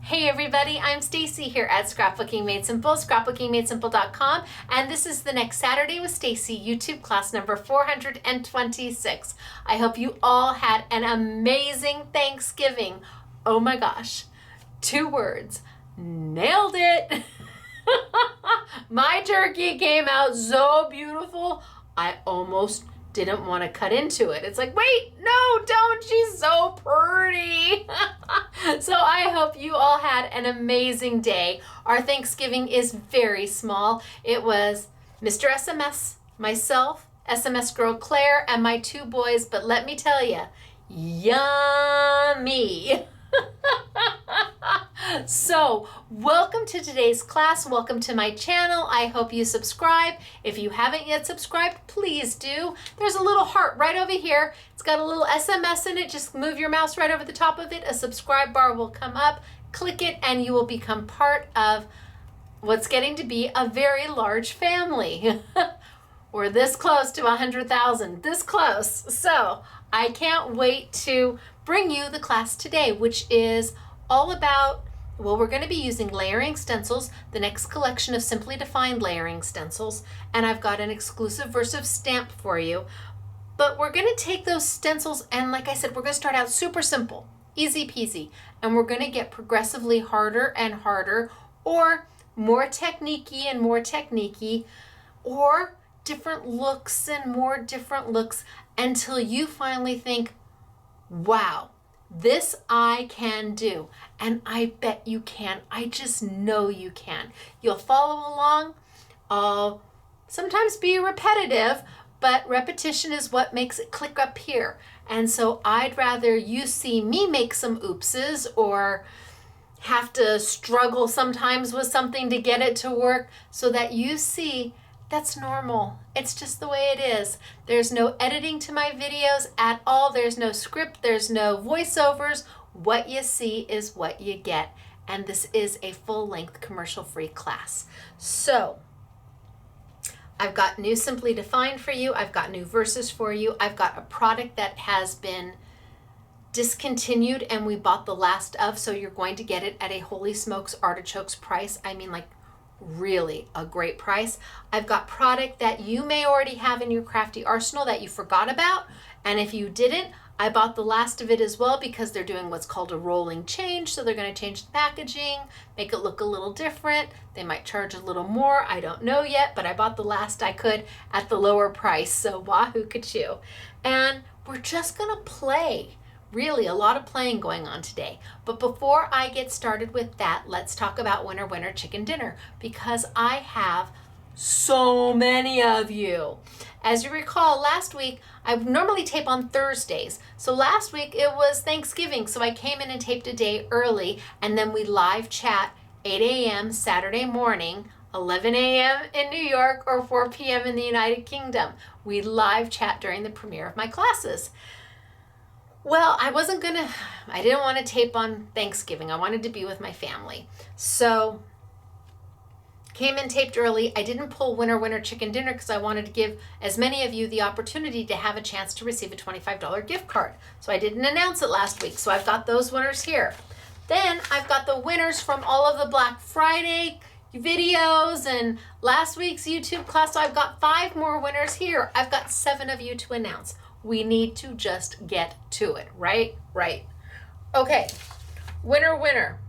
Hey everybody, I'm Stacy here at Scrapbooking Made Simple, scrapbookingmadesimple.com, and this is the Next Saturday with Stacy YouTube class number 426. I hope you all had an amazing Thanksgiving. Oh my gosh, 2 words, nailed it. My turkey came out so beautiful, I almost didn't want to cut into it. It's like, wait, no, don't, she's so pretty. So I hope you all had an amazing day. Our Thanksgiving is very small. It was Mr. SMS, myself, SMS girl Claire, and my 2 boys, but let me tell you, yummy. So, welcome to today's class. Welcome to my channel. I hope you subscribe. If you haven't yet subscribed, please do. There's a little heart right over here. It's got a little SMS in it. Just move your mouse right over the top of it. A subscribe bar will come up. Click it and you will become part of what's getting to be a very large family. We're this close to 100,000, this close. So, I can't wait to bring you the class today, which is all about, well, we're going to be using layering stencils, the next collection of simply defined layering stencils, and I've got an exclusive Versive stamp for you. But we're going to take those stencils and, like I said, we're going to start out super simple, easy peasy, and we're going to get progressively harder and harder, or more technique-y and more technique-y, or different looks and more different looks until you finally think, wow, this I can do. And I bet you can. I just know you can. You'll follow along. I'll sometimes be repetitive, but repetition is what makes it click up here. And so I'd rather you see me make some oopses or have to struggle sometimes with something to get it to work so that you see that's normal. It's just the way it is. There's no editing to my videos at all. There's no script. There's no voiceovers. What you see is what you get. And this is a full-length commercial-free class. So I've got new Simply Defined for you. I've got new verses for you. I've got a product that has been discontinued and we bought the last of, so you're going to get it at a Holy Smokes Artichokes price. I mean, like, really a great price. I've got product that you may already have in your crafty arsenal that you forgot about, and if you didn't, I bought the last of it as well because they're doing what's called a rolling change, so they're going to change the packaging, make it look a little different. They might charge a little more, I don't know yet, but I bought the last I could at the lower price, so wahoo kachoo. And we're just going to play. Really, a lot of playing going on today. But before I get started with that, let's talk about Winner Winner Chicken Dinner, because I have so many of you. As you recall, last week, I normally tape on Thursdays. So last week it was Thanksgiving, so I came in and taped a day early, and then we live chat 8 a.m. Saturday morning, 11 a.m. in New York, or 4 p.m. in the United Kingdom. We live chat during the premiere of my classes. Well, I didn't want to tape on Thanksgiving. I wanted to be with my family. So, came in, taped early. I didn't pull Winner Winner Chicken Dinner because I wanted to give as many of you the opportunity to have a chance to receive a $25 gift card. So I didn't announce it last week. So I've got those winners here. Then I've got the winners from all of the Black Friday videos and last week's YouTube class. So I've got 5 more winners here. I've got 7 of you to announce. We need to just get to it, right? Right. Okay, winner, winner.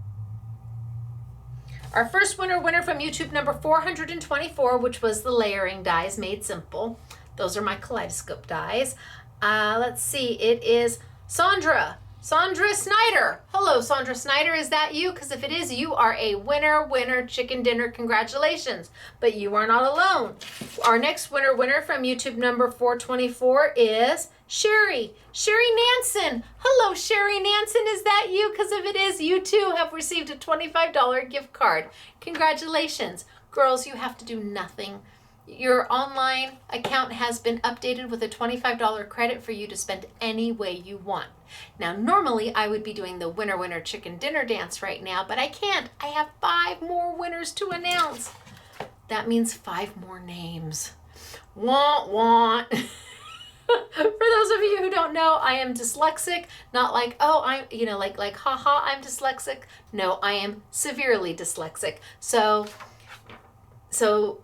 Our first winner from YouTube number 424, which was the layering dies made simple. Those are my kaleidoscope dies. Let's see, it is Sandra Snyder. Hello, Sandra Snyder, is that you? Because if it is, you are a winner chicken dinner. Congratulations. But you are not alone. Our next winner from YouTube number 424 is Sherry Nansen. Hello, Sherry Nansen, is that you? Because if it is, you too have received a $25 gift card. Congratulations. Girls, you have to do nothing. Your online account has been updated with a $25 credit for you to spend any way you want. Now, normally I would be doing the Winner Winner Chicken Dinner dance right now, but I can't. I have 5 more winners to announce. That means 5 more names. Want. For those of you who don't know, I am dyslexic, not like, oh, I'm, like, haha, I'm dyslexic. No, I am severely dyslexic. So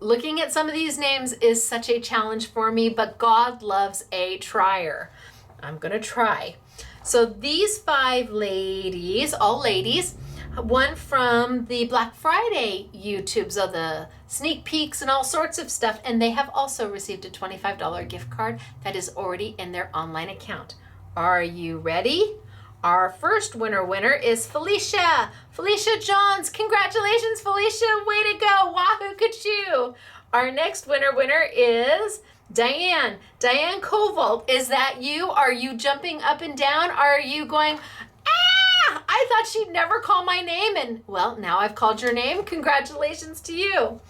looking at some of these names is such a challenge for me, but God loves a trier. I'm going to try. So these 5 ladies, all ladies, one from the Black Friday YouTubes of the sneak peeks and all sorts of stuff, and they have also received a $25 gift card that is already in their online account. Are you ready? Our first winner is Felicia. Felicia Johns. Congratulations, Felicia. Way to go. Wahoo Kachoo. Our next winner is Diane. Diane Koval. Is that you? Are you jumping up and down? Are you going, ah, I thought she'd never call my name. And well, now I've called your name. Congratulations to you.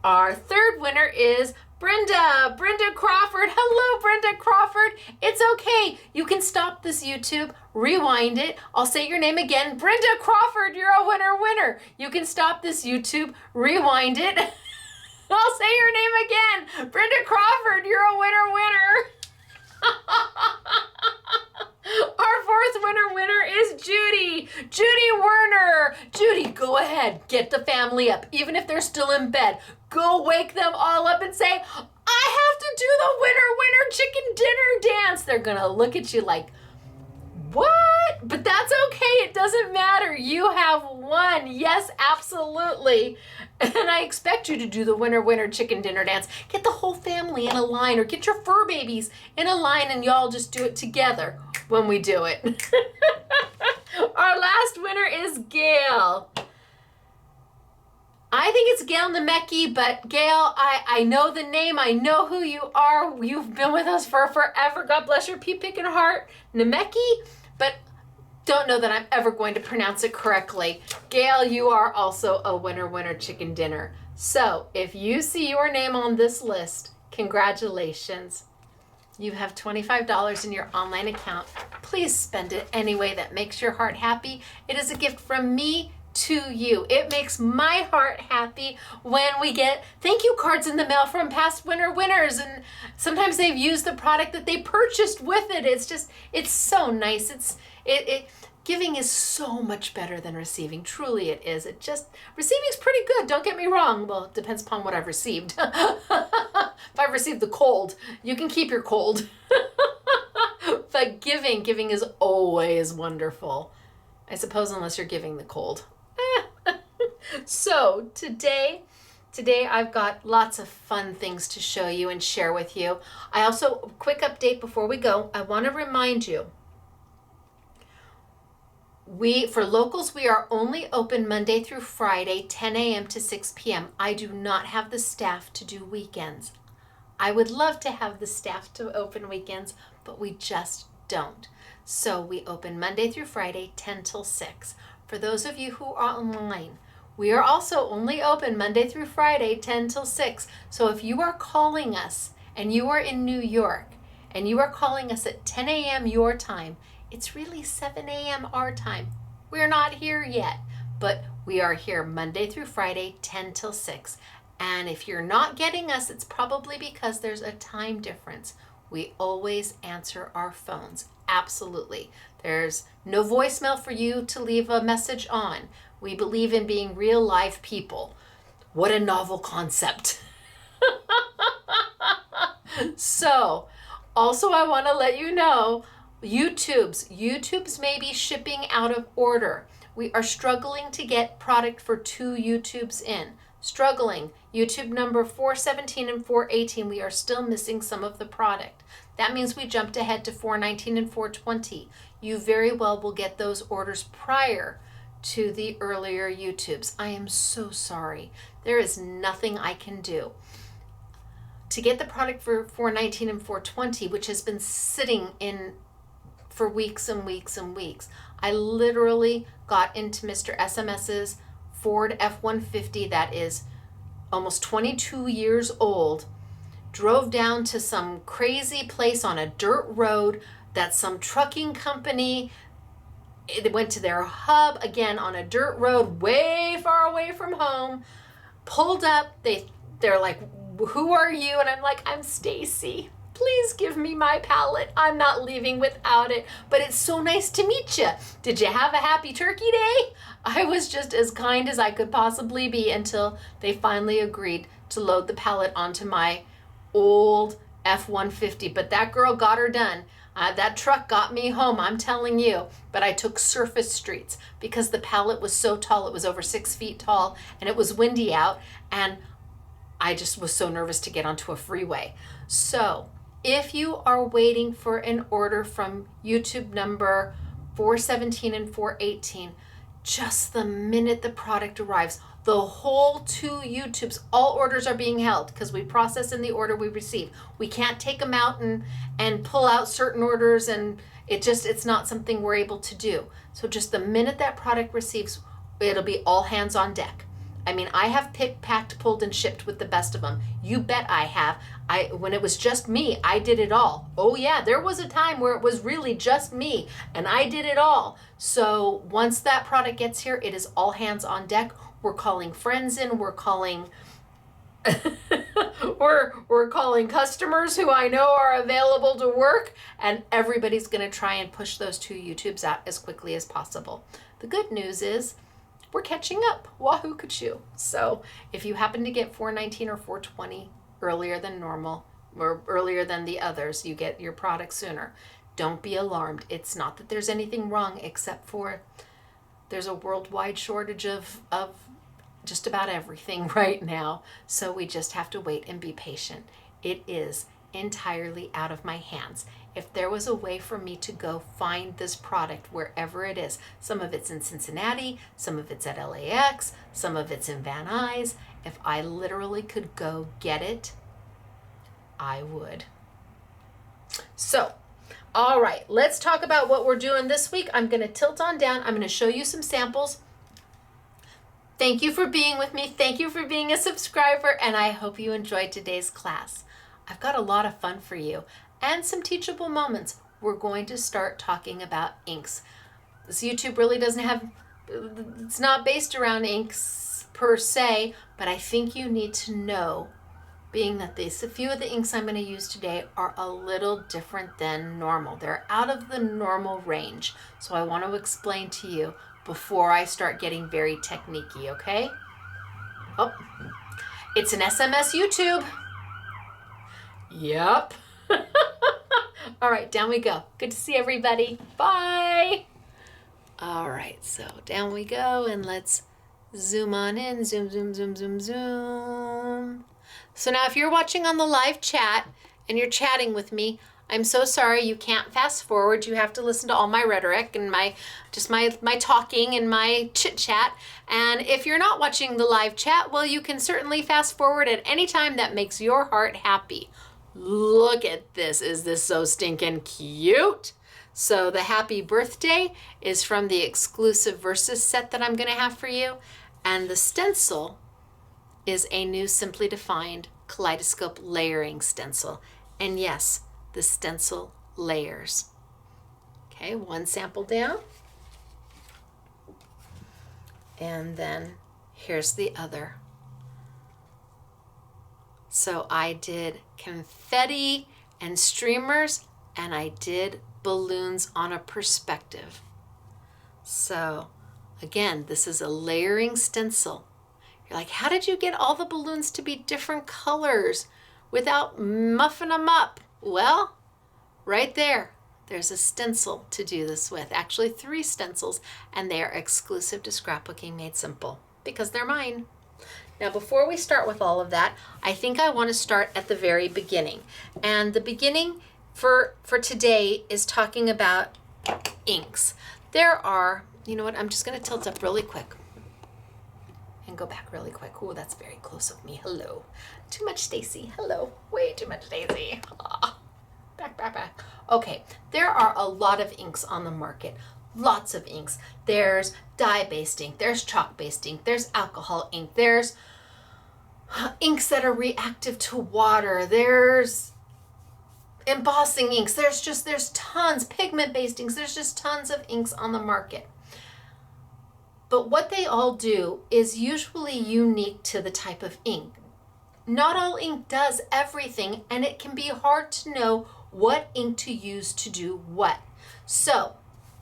Our third winner is Brenda. Brenda Crawford. Hello, Brenda Crawford. It's okay. You can stop this YouTube, rewind it. I'll say your name again. Brenda Crawford, you're a winner. You can stop this YouTube, rewind it. I'll say your name again. Brenda Crawford, you're a winner. Our fourth winner is Judy. Judy Werner. Judy, go ahead. Get the family up. Even if they're still in bed, go wake them all up and say, I have to do the winner chicken dinner dance. They're going to look at you like, what? But that's okay. It doesn't matter. You have won. Yes, absolutely. And I expect you to do the winner chicken dinner dance. Get the whole family in a line, or get your fur babies in a line, and y'all just do it together when we do it. Our last winner is Gail. I think it's Gail Nemecki, but Gail, I know the name. I know who you are. You've been with us for forever. God bless your pea-picking heart. Nemecki, but don't know that I'm ever going to pronounce it correctly. Gail, you are also a winner chicken dinner. So if you see your name on this list, congratulations. You have $25 in your online account. Please spend it any way that makes your heart happy. It is a gift from me to you. It makes my heart happy when we get thank you cards in the mail from past winners, and sometimes they've used the product that they purchased with it. It's so nice. Giving is so much better than receiving. Truly it is. Receiving's pretty good, don't get me wrong. Well, it depends upon what I've received. If I've received the cold, you can keep your cold. But giving is always wonderful. I suppose unless you're giving the cold. So today I've got lots of fun things to show you and share with you. I also, quick update before we go, I want to remind you, for locals, we are only open Monday through Friday, 10 a.m. to 6 p.m. I do not have the staff to do weekends. I would love to have the staff to open weekends, but we just don't. So we open Monday through Friday, 10 till 6. For those of you who are online, we are also only open Monday through Friday, 10 till 6. So if you are calling us and you are in New York and you are calling us at 10 a.m. your time, it's really 7 a.m. our time. We're not here yet, but we are here Monday through Friday, 10 till 6. And if you're not getting us, it's probably because there's a time difference. We always answer our phones. Absolutely. There's no voicemail for you to leave a message on. We believe in being real live people. What a novel concept. So, also I want to let you know, YouTubes may be shipping out of order. We are struggling to get product for 2 YouTubes in. Struggling. YouTube number 417 and 418, we are still missing some of the product. That means we jumped ahead to 419 and 420. You very well will get those orders prior to the earlier YouTubes. I am so sorry. There is nothing I can do. To get the product for 419 and 420, which has been sitting in for weeks and weeks and weeks, I literally got into Mr. SMS's Ford F-150 that is almost 22 years old, drove down to some crazy place on a dirt road that some trucking company, it went to their hub again on a dirt road way far away from home, pulled up, they're like, who are you? And I'm like, I'm Stacy. Please give me my palette. I'm not leaving without it. But it's so nice to meet you. Did you have a happy turkey day? I was just as kind as I could possibly be until they finally agreed to load the palette onto my old F-150. But that girl got her done. That truck got me home, I'm telling you. But I took surface streets because the pallet was so tall. It was over 6 feet tall and it was windy out. And I just was so nervous to get onto a freeway. So if you are waiting for an order from YouTube number 417 and 418, just the minute the product arrives, the whole 2 YouTubes, all orders are being held because we process in the order we receive. We can't take them out and pull out certain orders, and it's not something we're able to do. So just the minute that product receives, it'll be all hands on deck. I mean, I have picked, packed, pulled, and shipped with the best of them. You bet I have. When it was just me, I did it all. Oh yeah, there was a time where it was really just me, and I did it all. So once that product gets here, it is all hands on deck. We're calling friends in. We're calling we're calling customers who I know are available to work, and everybody's going to try and push those 2 YouTubes out as quickly as possible. The good news is we're catching up. Wahoo Kachoo. So if you happen to get 419 or 420 earlier than normal or earlier than the others, you get your product sooner. Don't be alarmed. It's not that there's anything wrong, except for there's a worldwide shortage of just about everything right now. So we just have to wait and be patient. It is entirely out of my hands. If there was a way for me to go find this product wherever it is, some of it's in Cincinnati, some of it's at LAX, some of it's in Van Nuys, if I literally could go get it, I would. So, all right, let's talk about what we're doing this week. I'm going to tilt on down. I'm going to show you some samples. Thank you for being with me. Thank you for being a subscriber, and I hope you enjoyed today's class. I've got a lot of fun for you and some teachable moments. We're going to start talking about inks. This YouTube really doesn't have, it's not based around inks per se, but I think you need to know, being that a few of the inks I'm going to use today are a little different than normal. They're out of the normal range. So I want to explain to you before I start getting very techniquey, okay? Oh, it's an SMS YouTube. Yep. All right, down we go. Good to see everybody. Bye. All right, so down we go, and let's zoom on in. Zoom, zoom, zoom, zoom, zoom. So now if you're watching on the live chat and you're chatting with me, I'm so sorry you can't fast forward. You have to listen to all my rhetoric and my talking and my chit chat. And if you're not watching the live chat, well, you can certainly fast forward at any time that makes your heart happy. Look at this. Is this so stinking cute? So the happy birthday is from the exclusive Versus set that I'm going to have for you. And the stencil is a new Simply Defined kaleidoscope layering stencil. And yes, the stencil layers. Okay, one sample down. And then here's the other. So I did confetti and streamers, and I did balloons on a perspective. So again, this is a layering stencil. You're like, how did you get all the balloons to be different colors without muffing them up? Well, right there, there's a stencil to do this with. Actually, 3 stencils, and they are exclusive to Scrapbooking Made Simple because they're mine. Now, before we start with all of that, I think I want to start at the very beginning. And the beginning for today is talking about inks. There are, you know what, I'm just going to tilt up really quick and go back really quick. Oh, that's very close of me. Hello. Too much Stacy. Hello. Way too much Stacy. Back. Okay, there are a lot of inks on the market. Lots of inks. There's dye-based ink, there's chalk-based ink, there's alcohol ink, there's inks that are reactive to water, there's embossing inks, there's tons, pigment-based inks, there's just tons of inks on the market. But what they all do is usually unique to the type of ink. Not all ink does everything, and it can be hard to know what ink to use to do what. So,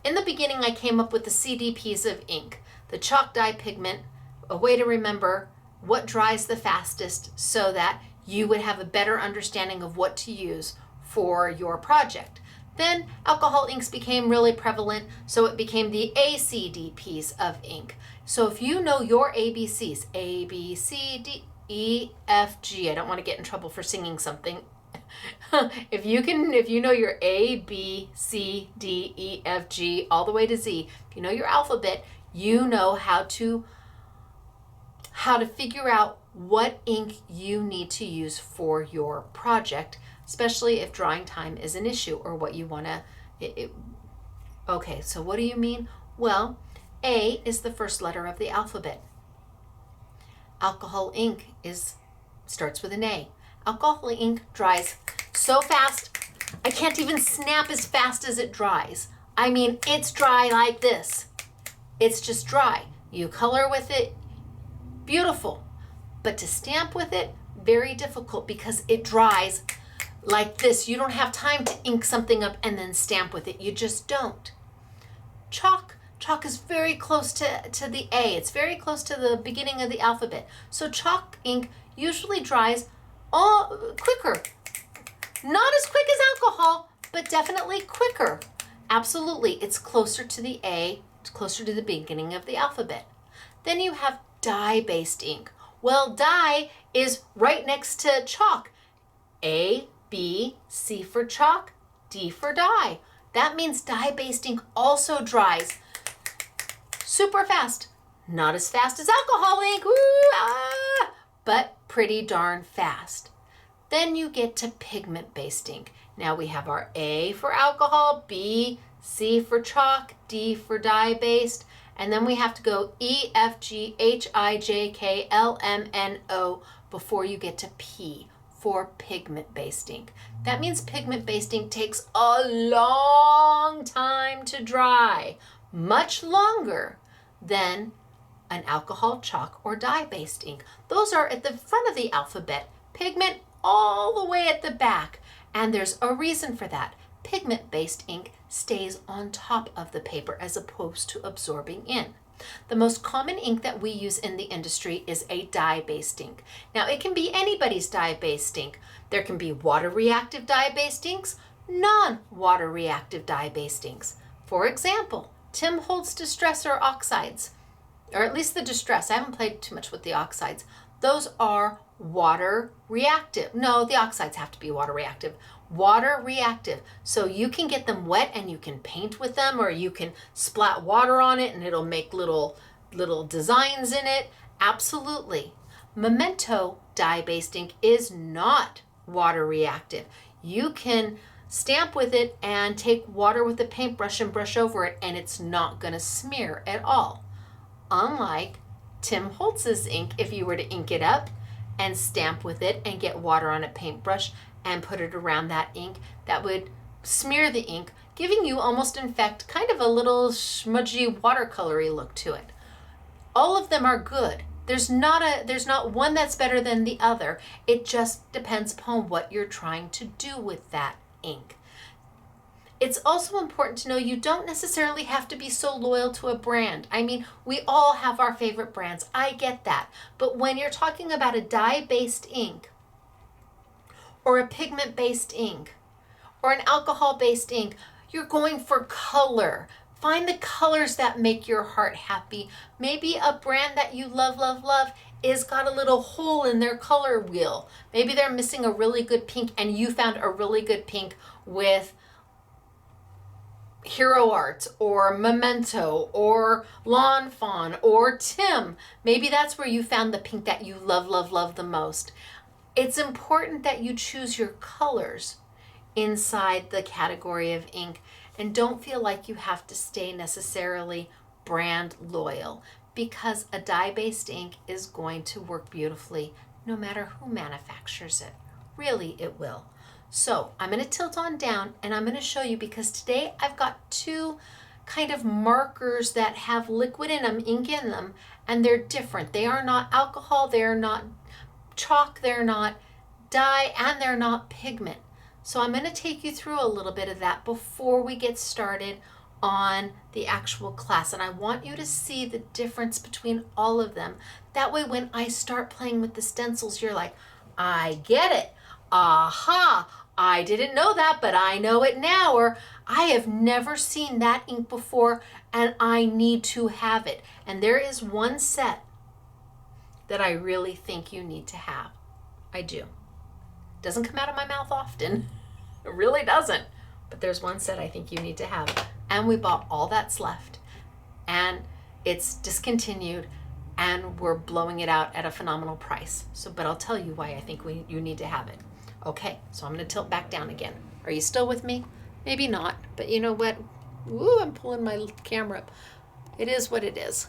in the beginning, I came up with the CDPs of ink, the chalk dye pigment, a way to remember what dries the fastest so that you would have a better understanding of what to use for your project. Then alcohol inks became really prevalent, so it became the ACDPs of ink. So if you know your ABCs, A, B, C, D, E, F, G, I don't want to get in trouble for singing something. If you know your A, B, C, D, E, F, G, all the way to Z, if you know your alphabet, you know how to figure out what ink you need to use for your project, especially if drawing time is an issue or what you want to. Okay, so what do you mean? Well, A is the first letter of the alphabet. Alcohol ink starts with an A. Alcohol ink dries so fast, I can't even snap as fast as it dries. I mean, it's dry like this. It's just dry. You color with it, beautiful. But to stamp with it, very difficult because it dries like this. You don't have time to ink something up and then stamp with it. You just don't. Chalk is very close to the A. It's very close to the beginning of the alphabet. So chalk ink usually dries quicker. Not as quick as alcohol, but definitely quicker. Absolutely, it's closer to the A, it's closer to the beginning of the alphabet. Then you have dye-based ink. Well, dye is right next to chalk. A, B, C for chalk, D for dye. That means dye-based ink also dries super fast. Not as fast as alcohol ink, but pretty darn fast. Then you get to pigment-based ink. Now we have our A for alcohol, B, C for chalk, D for dye-based, and then we have to go E, F, G, H, I, J, K, L, M, N, O before you get to P for pigment-based ink. That means pigment-based ink takes a long time to dry, much longer than an alcohol, chalk, or dye-based ink. Those are at the front of the alphabet. Pigment all the way at the back. And there's a reason for that. Pigment-based ink stays on top of the paper as opposed to absorbing in. The most common ink that we use in the industry is a dye-based ink. Now, it can be anybody's dye-based ink. There can be water-reactive dye-based inks, non-water-reactive dye-based inks. For example, Tim Holtz Distressor oxides, or at least the Distress. I haven't played too much with the oxides. Those are water reactive. No, the oxides have to be water reactive. Water reactive. So you can get them wet and you can paint with them, or you can splat water on it and it'll make little designs in it. Absolutely. Memento dye-based ink is not water reactive. You can stamp with it and take water with a paintbrush and brush over it, and it's not going to smear at all. Unlike Tim Holtz's ink, if you were to ink it up and stamp with it and get water on a paintbrush and put it around that ink, that would smear the ink, giving you almost, in fact, kind of a little smudgy watercolory look to it. All of them are good. There's not one that's better than the other. It just depends upon what you're trying to do with that ink. It's also important to know you don't necessarily have to be so loyal to a brand. I mean, we all have our favorite brands. I get that. But when you're talking about a dye-based ink or a pigment-based ink or an alcohol-based ink, you're going for color. Find the colors that make your heart happy. Maybe a brand that you love is got a little hole in their color wheel. Maybe they're missing a really good pink and you found a really good pink with Hero Art or Memento or Lawn Fawn or Tim. Maybe that's where you found the pink that you love the most. It's important that you choose your colors inside the category of ink and don't feel like you have to stay necessarily brand loyal, because a dye-based ink is going to work beautifully no matter who manufactures it. Really, it will. So I'm going to tilt on down and I'm going to show you, because today I've got two kind of markers that have liquid in them, ink in them, and they're different. They are not alcohol, they are not chalk, they're not dye, and they're not pigment. So I'm going to take you through a little bit of that before we get started on the actual class. And I want you to see the difference between all of them. That way when I start playing with the stencils, you're like, I get it. Aha, I didn't know that, but I know it now. Or I have never seen that ink before and I need to have it. And there is one set that I really think you need to have. I do. Doesn't come out of my mouth often. It really doesn't. But there's one set I think you need to have. And we bought all that's left. And it's discontinued. And we're blowing it out at a phenomenal price. But I'll tell you why I think you need to have it. Okay, so I'm going to tilt back down again. Are you still with me? Maybe not. But you know what? Woo, I'm pulling my camera up. It is what it is.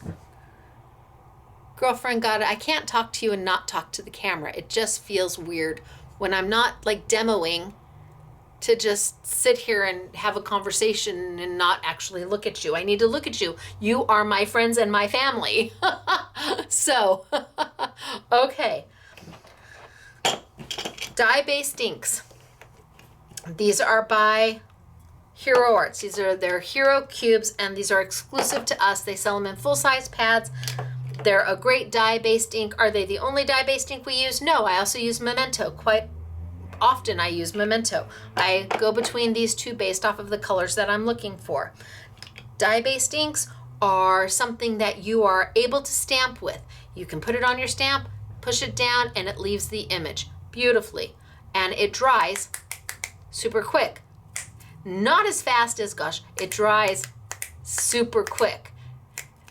Girlfriend got it. I can't talk to you and not talk to the camera. It just feels weird when I'm not like demoing to just sit here and have a conversation and not actually look at you. I need to look at you. You are my friends and my family. So, okay. Dye-based inks. These are by Hero Arts. These are their Hero Cubes, and these are exclusive to us. They sell them in full-size pads. They're a great dye-based ink. Are they the only dye-based ink we use? No, I also use Memento. Quite often I use Memento. I go between these two based off of the colors that I'm looking for. Dye-based inks are something that you are able to stamp with. You can put it on your stamp, push it down, and it leaves the image beautifully. And it dries super quick. Not as fast as gush. It dries super quick.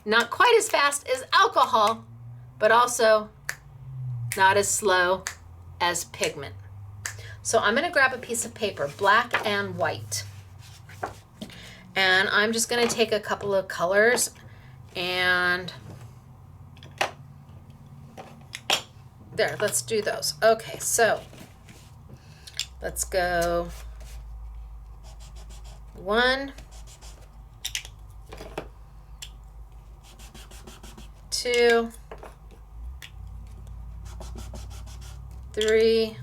Not quite as fast as alcohol, but also not as slow as pigment. So I'm going to grab a piece of paper, black and white. And I'm just going to take a couple of colors and there, let's do those. Okay, so let's go 1, 2, 3,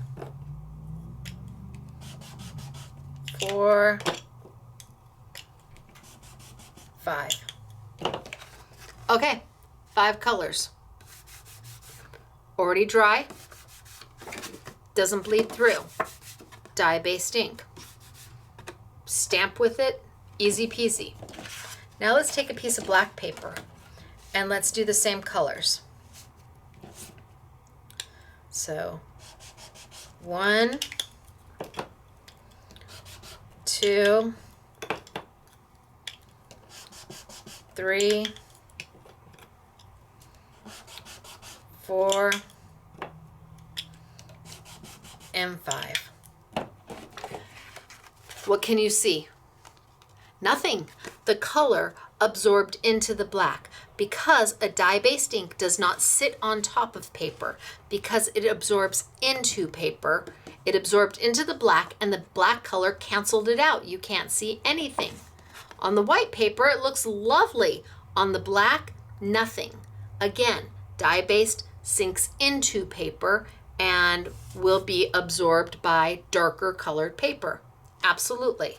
4, 5. Okay, 5 colors. Already dry, doesn't bleed through. Dye-based ink. Stamp with it, easy peasy. Now let's take a piece of black paper and let's do the same colors. So 1, 2, 3, 4, and 5. What can you see? Nothing. The color absorbed into the black because a dye-based ink does not sit on top of paper because it absorbs into paper. It absorbed into the black and the black color canceled it out. You can't see anything. On the white paper, it looks lovely. On the black, nothing. Again, dye-based sinks into paper and will be absorbed by darker colored paper. Absolutely.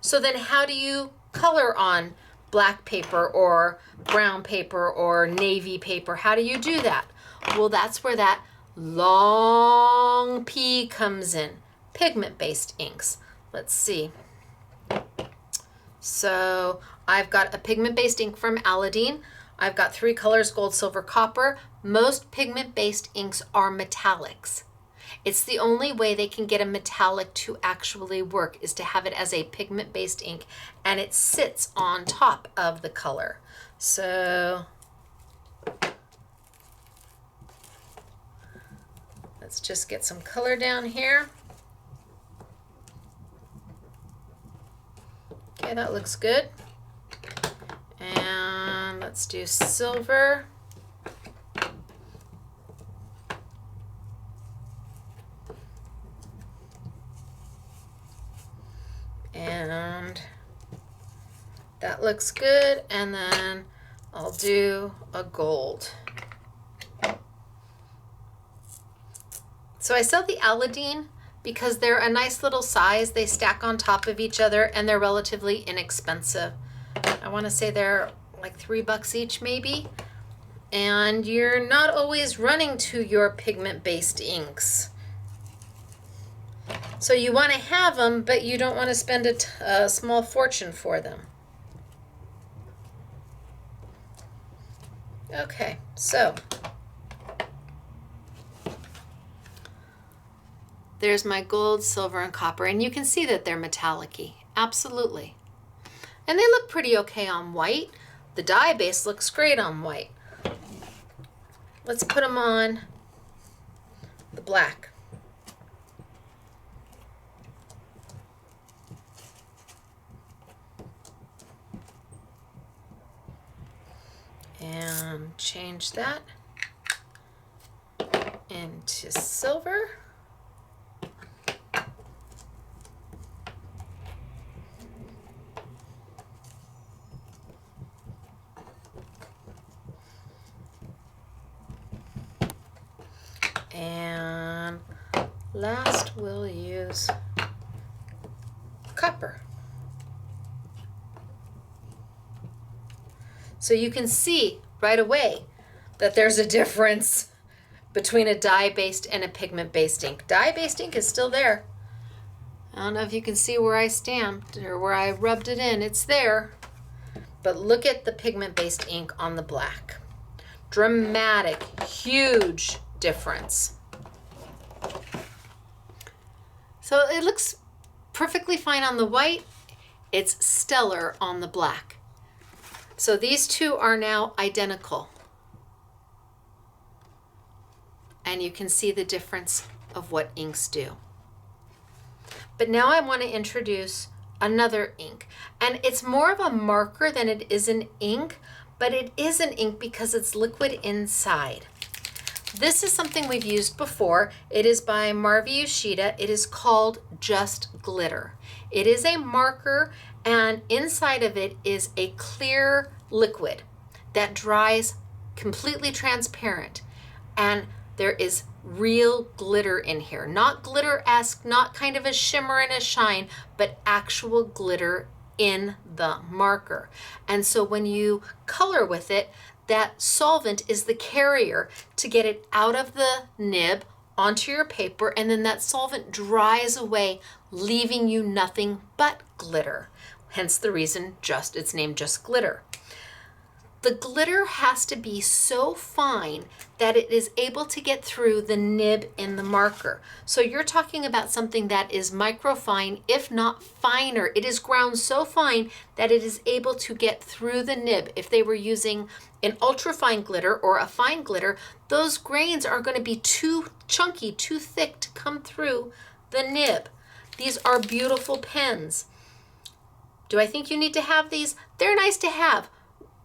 So then how do you color on black paper or brown paper or navy paper? How do you do that? Well, that's where that long P comes in. Pigment-based inks. Let's see. So I've got a pigment-based ink from Aladdin. I've got 3 colors, gold, silver, copper. Most pigment-based inks are metallics. It's the only way they can get a metallic to actually work is to have it as a pigment-based ink and it sits on top of the color. So let's just get some color down here. Okay, that looks good. And let's do silver. And that looks good. And then I'll do a gold. So I sell the Aladdin because they're a nice little size. They stack on top of each other and they're relatively inexpensive. I want to say they're like $3 each maybe. And you're not always running to your pigment-based inks. So you want to have them, but you don't want to spend a small fortune for them. Okay, so there's my gold, silver, and copper, and you can see that they're metallic-y, absolutely. And they look pretty okay on white. The dye base looks great on white. Let's put them on the black. And change that into silver. And last we'll use copper. So you can see right away that there's a difference between a dye-based and a pigment-based ink. Dye-based ink is still there. I don't know if you can see where I stamped or where I rubbed it in. It's there. But look at the pigment-based ink on the black. Dramatic, huge difference. So it looks perfectly fine on the white. It's stellar on the black. So these two are now identical. And you can see the difference of what inks do. But now I want to introduce another ink. And it's more of a marker than it is an ink, but it is an ink because it's liquid inside. This is something we've used before. It is by Marvi Yoshida. It is called Just Glitter. It is a marker, and inside of it is a clear liquid that dries completely transparent. And there is real glitter in here. Not glitter-esque, not kind of a shimmer and a shine, but actual glitter in the marker. And so when you color with it, that solvent is the carrier to get it out of the nib onto your paper, and then that solvent dries away, leaving you nothing but glitter. Hence the reason it's named Just Glitter. The glitter has to be so fine that it is able to get through the nib in the marker. So you're talking about something that is microfine, if not finer. It is ground so fine that it is able to get through the nib. If they were using an ultrafine glitter or a fine glitter, those grains are going to be too chunky, too thick to come through the nib. These are beautiful pens. Do I think you need to have these? They're nice to have.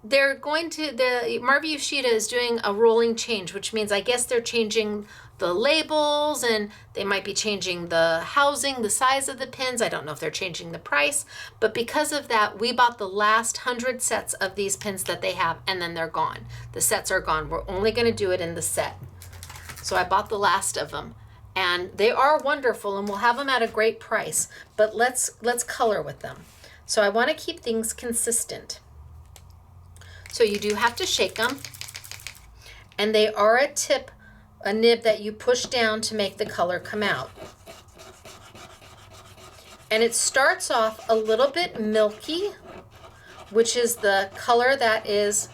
Marvi Yoshida is doing a rolling change, which means I guess they're changing the labels and they might be changing the housing, the size of the pins. I don't know if they're changing the price, but because of that, we bought the last 100 sets of these pins that they have, and then they're gone. The sets are gone. We're only going to do it in the set. So I bought the last of them, and they are wonderful, and we'll have them at a great price, but let's color with them. So I want to keep things consistent. So you do have to shake them, and they are a nib that you push down to make the color come out. And it starts off a little bit milky, which is the color that is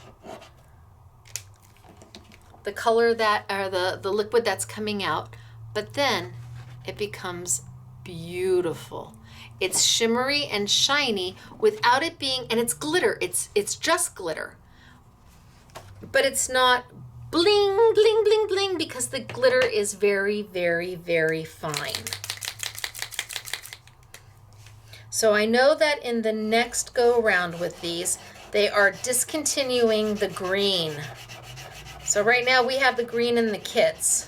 the liquid that's coming out, but then it becomes beautiful. It's shimmery and shiny without it being, and it's glitter. It's just glitter. But it's not bling, bling, bling, bling, because the glitter is very, very, very fine. So I know that in the next go around with these, they are discontinuing the green. So right now we have the green in the kits.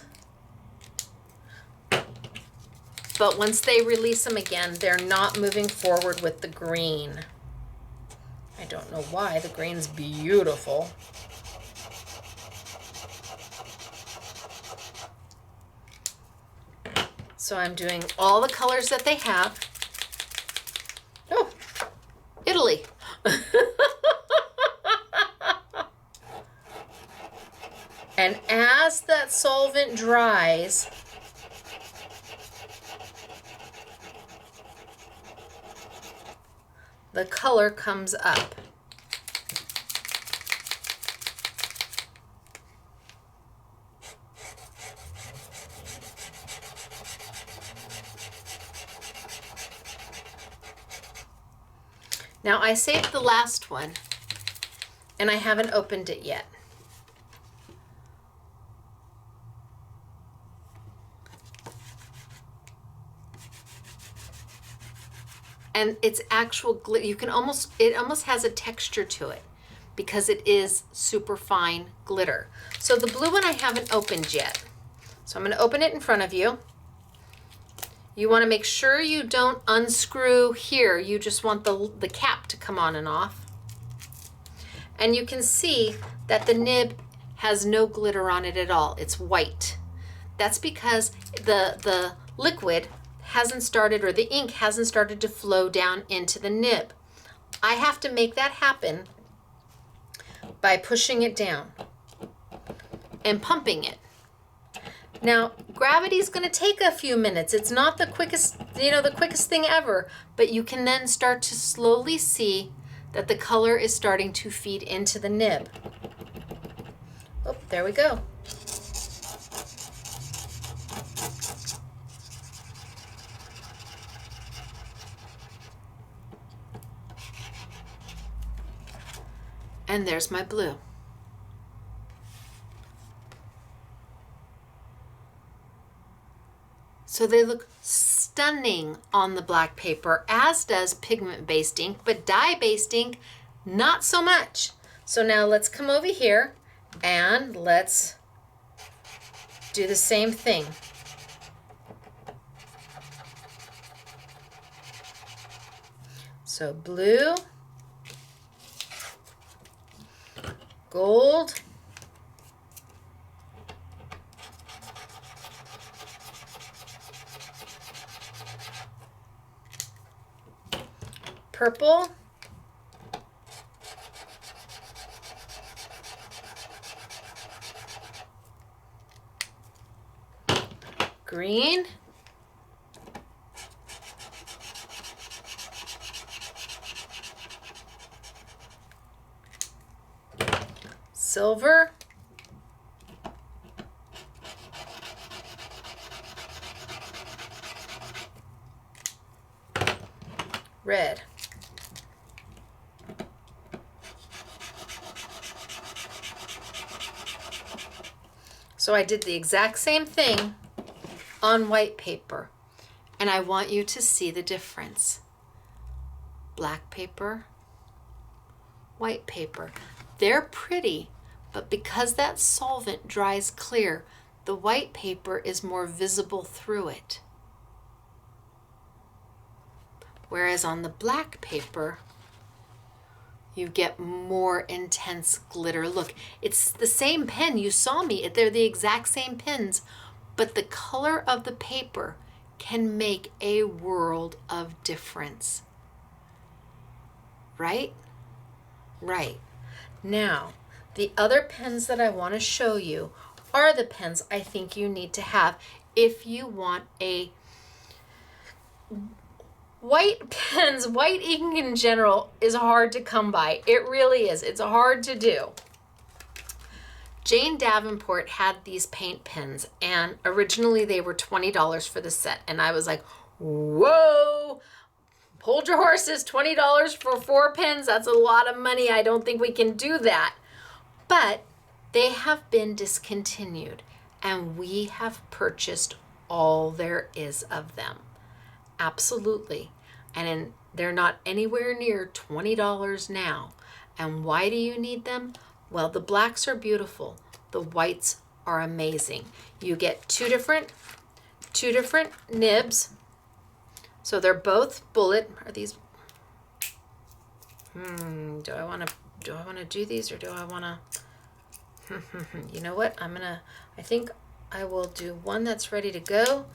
But once they release them again, they're not moving forward with the green. I don't know why. The green's beautiful. So I'm doing all the colors that they have. Oh, Italy. And as that solvent dries, the color comes up. Now I saved the last one and I haven't opened it yet. And it's actual glitter. You can it almost has a texture to it because it is super fine glitter. So the blue one I haven't opened yet. So I'm gonna open it in front of you. You wanna make sure you don't unscrew here. You just want the cap to come on and off. And you can see that the nib has no glitter on it at all. It's white. That's because the liquid hasn't started, or the ink hasn't started to flow down into the nib. I have to make that happen by pushing it down and pumping it. Now, gravity is going to take a few minutes. It's not the quickest, the quickest thing ever, but you can then start to slowly see that the color is starting to feed into the nib. Oh, there we go. And there's my blue. So they look stunning on the black paper, as does pigment-based ink, but dye-based ink, not so much. So now let's come over here and let's do the same thing. So blue, gold, purple, green, silver, red. So I did the exact same thing on white paper, and I want you to see the difference. Black paper, white paper. They're pretty, but because that solvent dries clear, the white paper is more visible through it. Whereas on the black paper, you get more intense glitter. Look, it's the same pen. You saw me. They're the exact same pens, but the color of the paper can make a world of difference. Right? Right. Now, the other pens that I want to show you are the pens I think you need to have if you want a white pens. White ink in general is hard to come by. It really is. It's hard to do. Jane Davenport had these paint pens, and originally they were $20 for the set. And I was like, whoa, hold your horses, $20 for 4 pens. That's a lot of money. I don't think we can do that. But they have been discontinued, and we have purchased all there is of them. Absolutely. And they're not anywhere near $20 now. And why do you need them? Well, the blacks are beautiful. The whites are amazing. You get two different nibs. So they're both bullet. Are these? Do I want to do these, or do I want to? You know what? I think I will do one that's ready to go,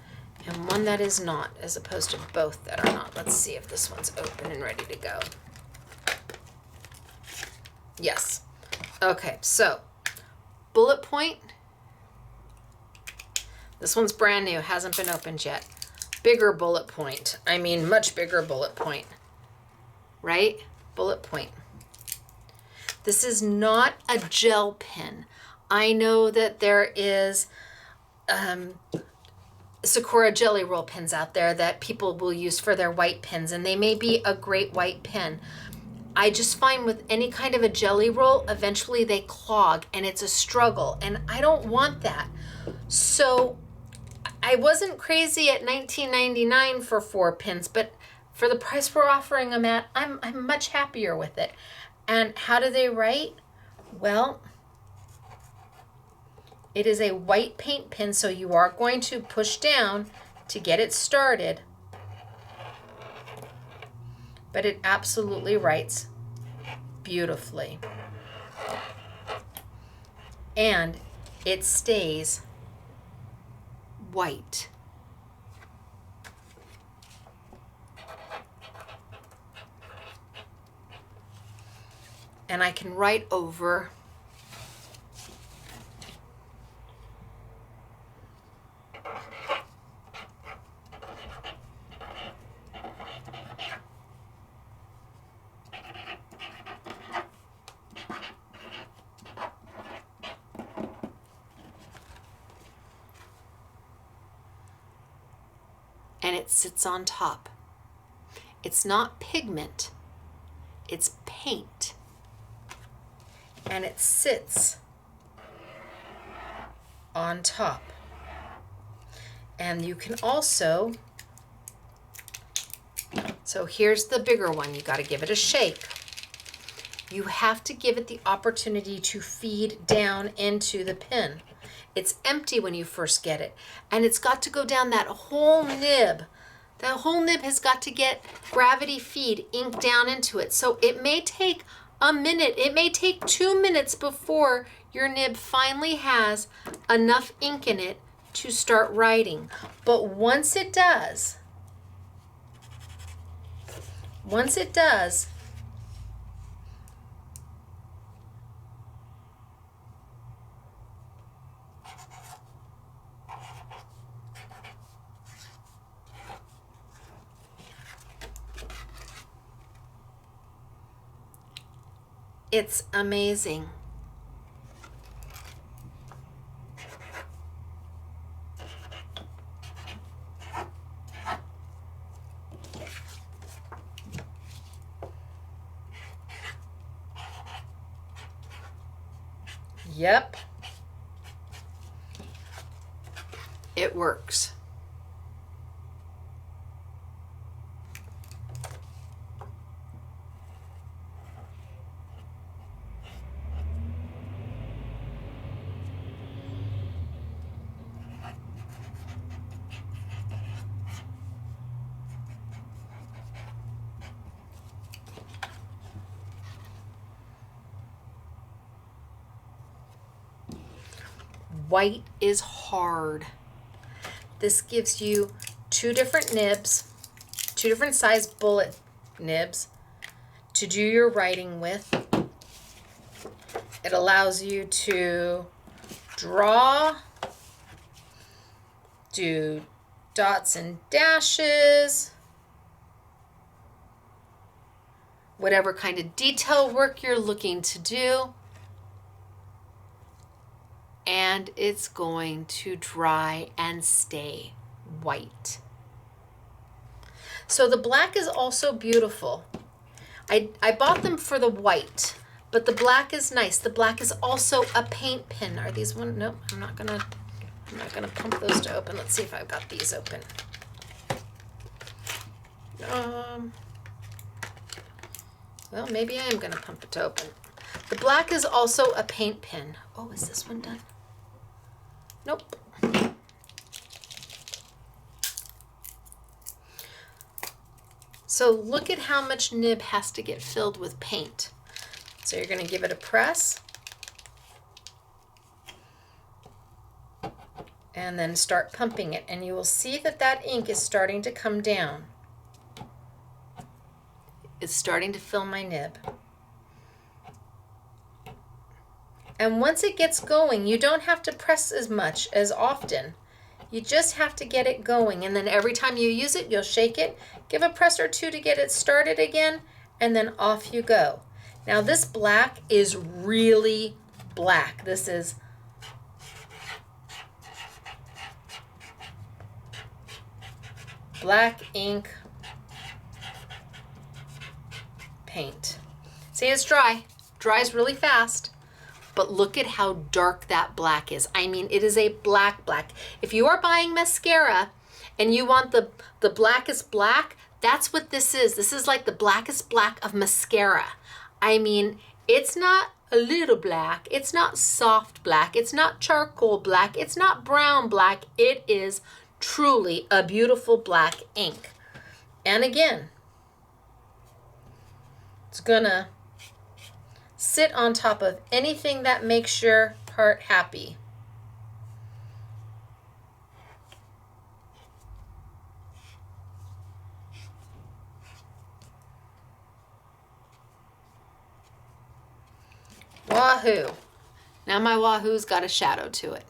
and one that is not, as opposed to both that are not. Let's see if this one's open and ready to go. Yes. Okay, so bullet point. This one's brand new, hasn't been opened yet. Bigger bullet point. I mean, much bigger bullet point. Right? Bullet point. This is not a gel pen. I know that there is Sakura Jelly Roll pens out there that people will use for their white pens, and they may be a great white pen. I just find with any kind of a jelly roll, eventually they clog and it's a struggle, and I don't want that. So I wasn't crazy at $19.99 for 4 pins, but for the price we're offering them at, I'm much happier with it. And how do they write? Well, it is a white paint pen, so you are going to push down to get it started. But it absolutely writes beautifully. And it stays white. And I can write over and it sits on top. It's not pigment, it's paint. And it sits on top. And you can also, so here's the bigger one. You got to give it a shake. You have to give it the opportunity to feed down into the pen. It's empty when you first get it, and it's got to go down that whole nib. That whole nib has got to get gravity feed ink down into it. So it may take a minute, it may take 2 minutes before your nib finally has enough ink in it to start writing. But once it does, it's amazing. Yep. It works. White is hard. This gives you 2 different nibs, 2 different size bullet nibs to do your writing with. It allows you to draw, do dots and dashes, whatever kind of detail work you're looking to do. And it's going to dry and stay white. So the black is also beautiful. I bought them for the white, but the black is nice. The black is also a paint pen. Are these one? Nope, I'm not gonna pump those to open. Let's see if I've got these open. Well, maybe I am gonna pump it to open. The black is also a paint pen. Oh, is this one done? Nope. So look at how much nib has to get filled with paint. So you're going to give it a press. and then start pumping it. And you will see that that ink is starting to come down. It's starting to fill my nib. And once it gets going, you don't have to press as much as often. You just have to get it going. And then every time you use it, you'll shake it, give a press or two to get it started again, and then off you go. Now this black is really black. This is black ink paint. See, it's dry. Dries really fast. But look at how dark that black is. I mean, it is a black. If you are buying mascara and you want the blackest black, that's what this is. This is like the blackest black of mascara. I mean, it's not a little black. It's not soft black. It's not charcoal black. It's not brown black. It is truly a beautiful black ink. And again, it's gonna sit on top of anything that makes your heart happy. Wahoo! Now my Wahoo's got a shadow to it.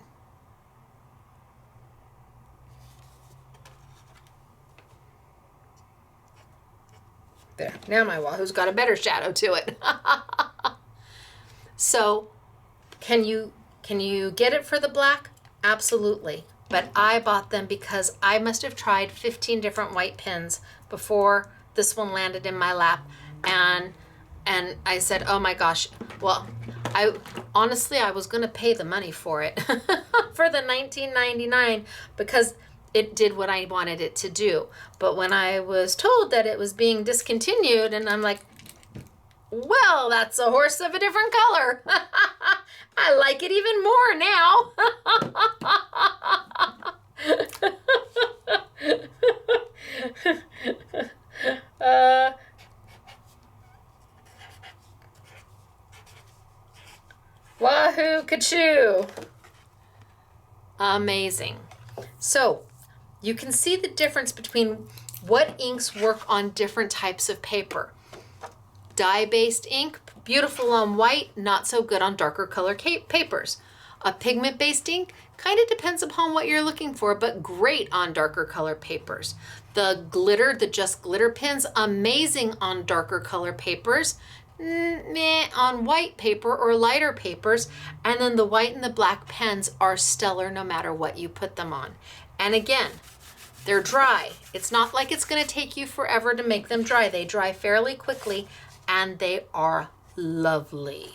There, now my Wahoo's got a better shadow to it. So, can you get it for the black? Absolutely. But I bought them because I must have tried 15 different white pens before this one landed in my lap. And I said, oh my gosh, well, I was going to pay the money for it for the $19.99 because it did what I wanted it to do. But when I was told that it was being discontinued, and I'm like, well, that's a horse of a different color. I like it even more now. Wahoo kachoo. Amazing. So you can see the difference between what inks work on different types of paper. Dye-based ink, beautiful on white, not so good on darker color papers. A pigment-based ink kind of depends upon what you're looking for, but great on darker color papers. The glitter, the Just Glitter pens, amazing on darker color papers, meh on white paper or lighter papers. And then the white and the black pens are stellar no matter what you put them on. And again, they're dry. It's not like it's going to take you forever to make them dry. They dry fairly quickly, and they are lovely.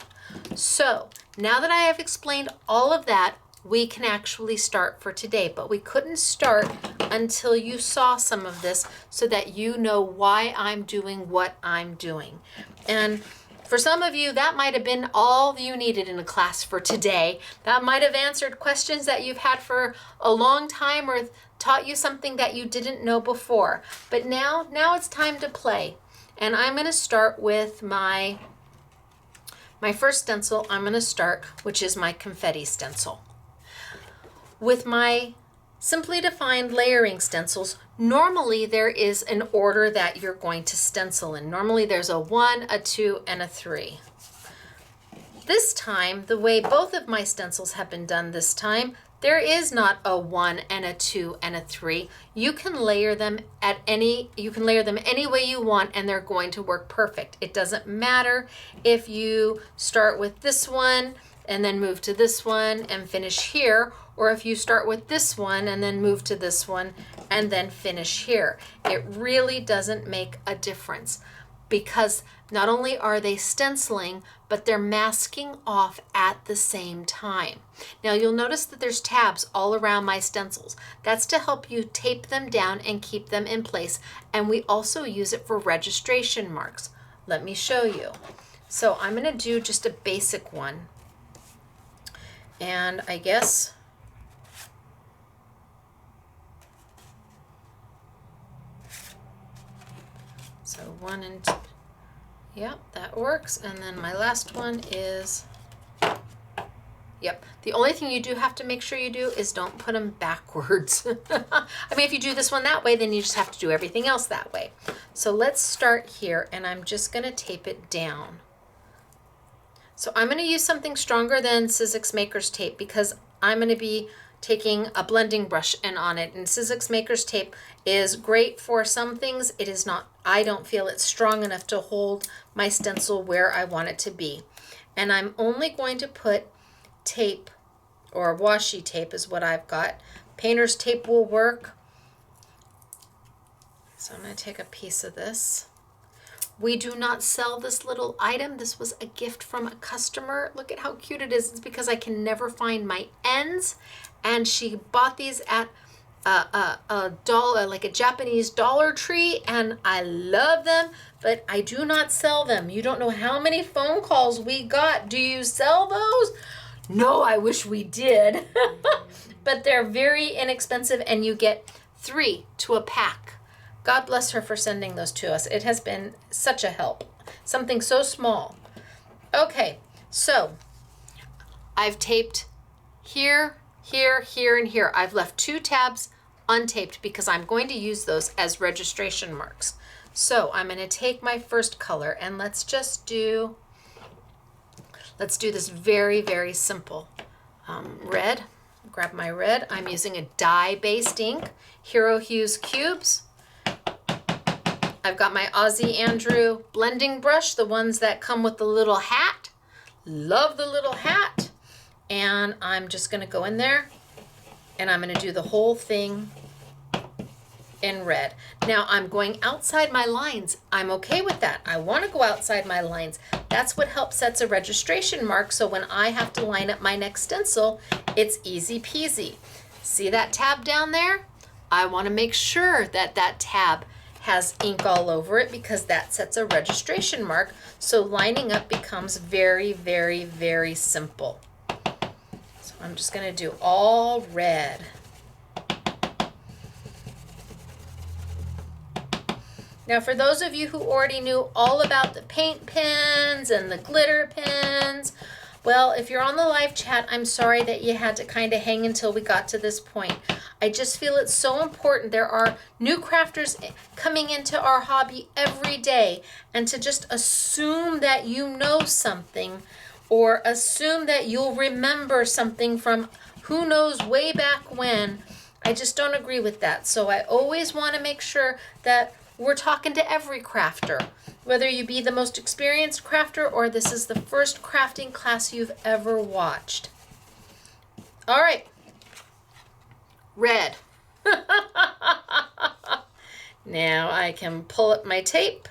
So now that I have explained all of that, we can actually start for today, but we couldn't start until you saw some of this so that you know why I'm doing what I'm doing. And for some of you, that might have been all you needed in a class for today. That might have answered questions that you've had for a long time or taught you something that you didn't know before. But now it's time to play. And I'm going to start with my first stencil. I'm going to start, which is my Confetti Stencil. With my Simply Defined layering stencils, normally there is an order that you're going to stencil in. Normally there's a 1, a 2, and a 3. This time, the way both of my stencils have been done this time, there is not a 1 and a 2 and a 3. You can layer them any way you want, and they're going to work perfect. It doesn't matter if you start with this one and then move to this one and finish here, or if you start with this one and then move to this one and then finish here. It really doesn't make a difference, because not only are they stenciling, but they're masking off at the same time. Now you'll notice that there's tabs all around my stencils. That's to help you tape them down and keep them in place. And we also use it for registration marks. Let me show you. So I'm going to do just a basic one. And I guess so 1 and 2. Yep, that works. And then my last one is Yep. The only thing you do have to make sure you do is don't put them backwards. I mean, if you do this one that way, then you just have to do everything else that way. So let's start here, and I'm just going to tape it down. So I'm going to use something stronger than Sizzix Maker's tape because I'm going to be taking a blending brush and on it. And Sizzix Maker's tape is great for some things. It is not, I don't feel it's strong enough to hold my stencil where I want it to be. And I'm only going to put tape, or washi tape is what I've got. Painter's tape will work. So I'm going to take a piece of this. We do not sell this little item. This was a gift from a customer. Look at how cute it is. It's because I can never find my ends. And she bought these at a dollar, like a Japanese Dollar Tree, and I love them, but I do not sell them. You don't know how many phone calls we got. Do you sell those? No, I wish we did. But they're very inexpensive, and you get 3 to a pack. God bless her for sending those to us. It has been such a help. Something so small. Okay, so I've taped here, here, here, and here. I've left 2 tabs untaped because I'm going to use those as registration marks. So I'm going to take my first color, and let's do this very, very simple. Red, grab my red. I'm using a dye-based ink, Hero Hues Cubes. I've got my Aussie Andrew blending brush, the ones that come with the little hat. Love the little hat. And I'm just gonna go in there and I'm gonna do the whole thing in red. Now I'm going outside my lines. I'm okay with that. I wanna go outside my lines. That's what helps sets a registration mark, so when I have to line up my next stencil, it's easy peasy. See that tab down there? I wanna make sure that that tab has ink all over it because that sets a registration mark, so lining up becomes very, very, very simple. So I'm just gonna do all red. Now for those of you who already knew all about the paint pens and the glitter pens, well, if you're on the live chat, I'm sorry that you had to kind of hang until we got to this point. I just feel it's so important. There are new crafters coming into our hobby every day, and to just assume that you know something or assume that you'll remember something from who knows way back when, I just don't agree with that. So I always want to make sure that we're talking to every crafter, whether you be the most experienced crafter or this is the first crafting class you've ever watched. All right. Red. Now I can pull up my tape.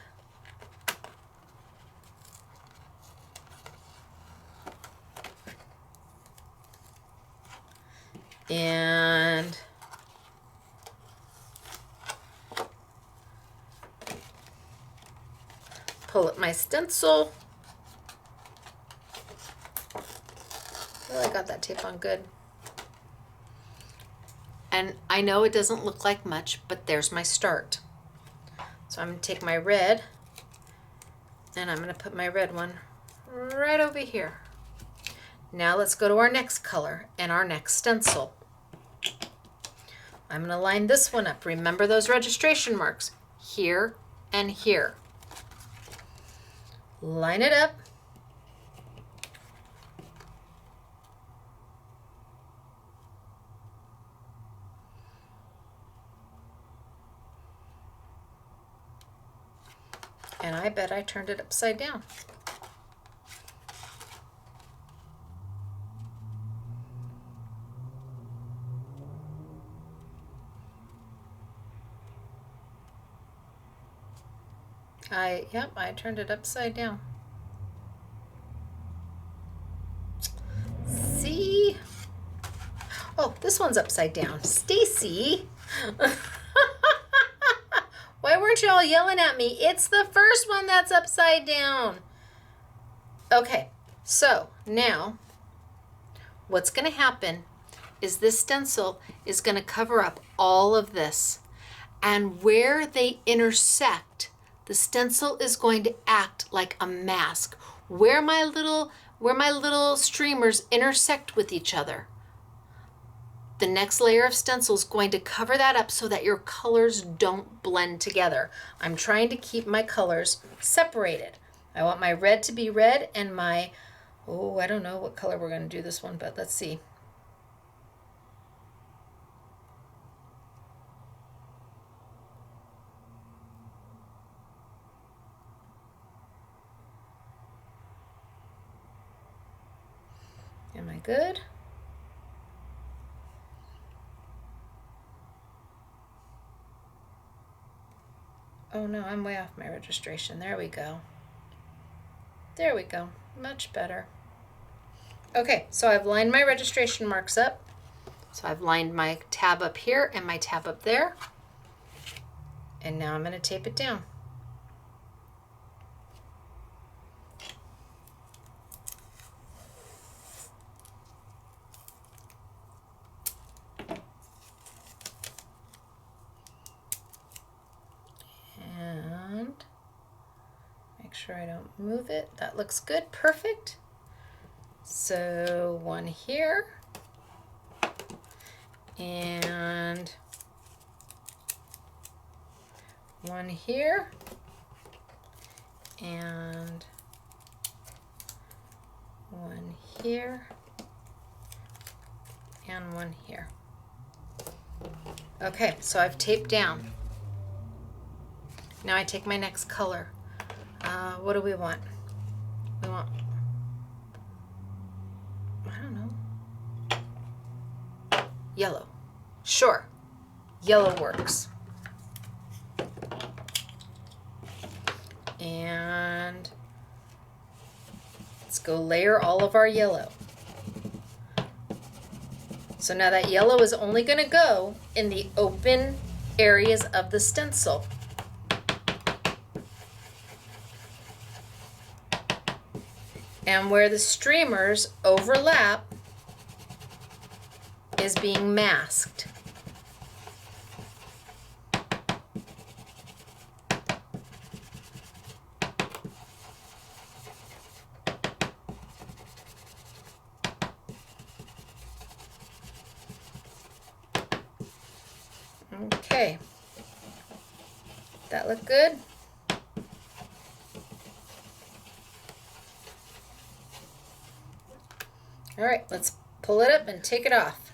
And pull up my stencil. Well, I got that tape on good. And I know it doesn't look like much, but there's my start. So I'm going to take my red, and I'm going to put my red one right over here. Now let's go to our next color and our next stencil. I'm going to line this one up. Remember those registration marks here and here. Line it up. And I bet I turned it upside down. Yep, I turned it upside down. See? Oh, this one's upside down. Stacy! Why weren't you all yelling at me? It's the first one that's upside down. Okay, so now what's going to happen is this stencil is going to cover up all of this. And where they intersect, the stencil is going to act like a mask. Where my little where my little streamers intersect with each other. The next layer of stencil is going to cover that up so that your colors don't blend together. I'm trying to keep my colors separated. I want my red to be red and my, oh, I don't know what color we're going to do this one, but let's see. Am I good? Oh no, I'm way off my registration. There we go. There we go. Much better. Okay, so I've lined my registration marks up. So I've lined my tab up here and my tab up there. And now I'm going to tape it down. Sure I don't move it. That looks good. Perfect. So one here and one here and one here and one here. Okay, so I've taped down. Now I take my next color. What do we want? We want, I don't know, yellow. Sure, yellow works. And let's go layer all of our yellow. So now that yellow is only going to go in the open areas of the stencil. And where the streamers overlap is being masked. Okay. That look good? All right, let's pull it up and take it off.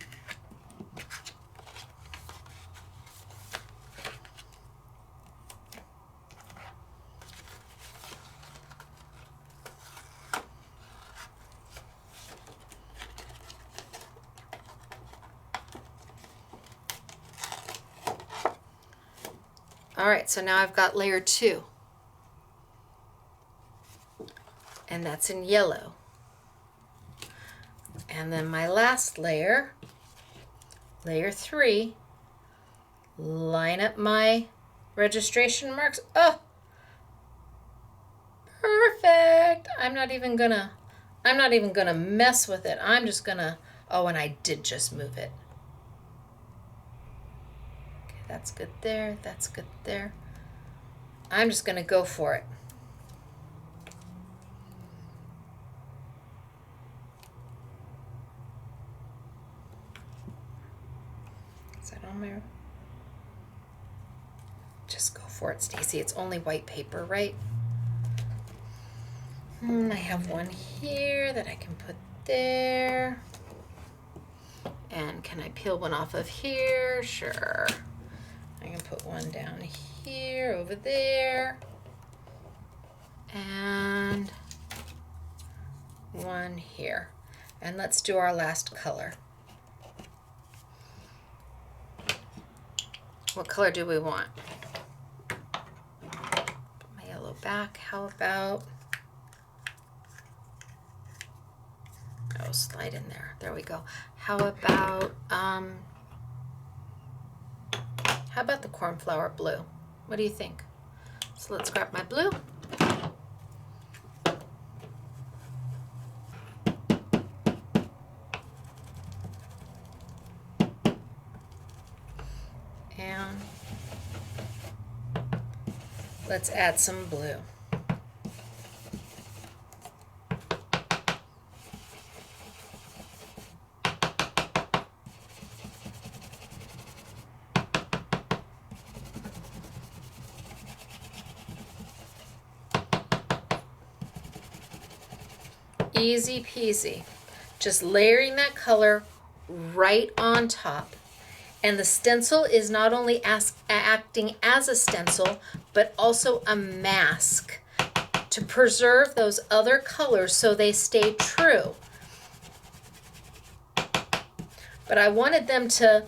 All right, so now I've got layer 2. And that's in yellow. And then my last layer, layer 3, line up my registration marks. Oh, perfect. I'm not even gonna mess with it. I'm just gonna, oh, and I did just move it. Okay, that's good there, that's good there. I'm just gonna go for it. Just go for it, Stacy. It's only white paper, right? I have one here that I can put there. And can I peel one off of here? Sure. I can put one down here, over there. And one here. And let's do our last color. What color do we want? Put my yellow back. How about, oh, slide in there. There we go. How about the cornflower blue? What do you think? So let's grab my blue. And let's add some blue. Easy peasy. Just layering that color right on top. And the stencil is not only acting as a stencil, but also a mask to preserve those other colors so they stay true. But I wanted them to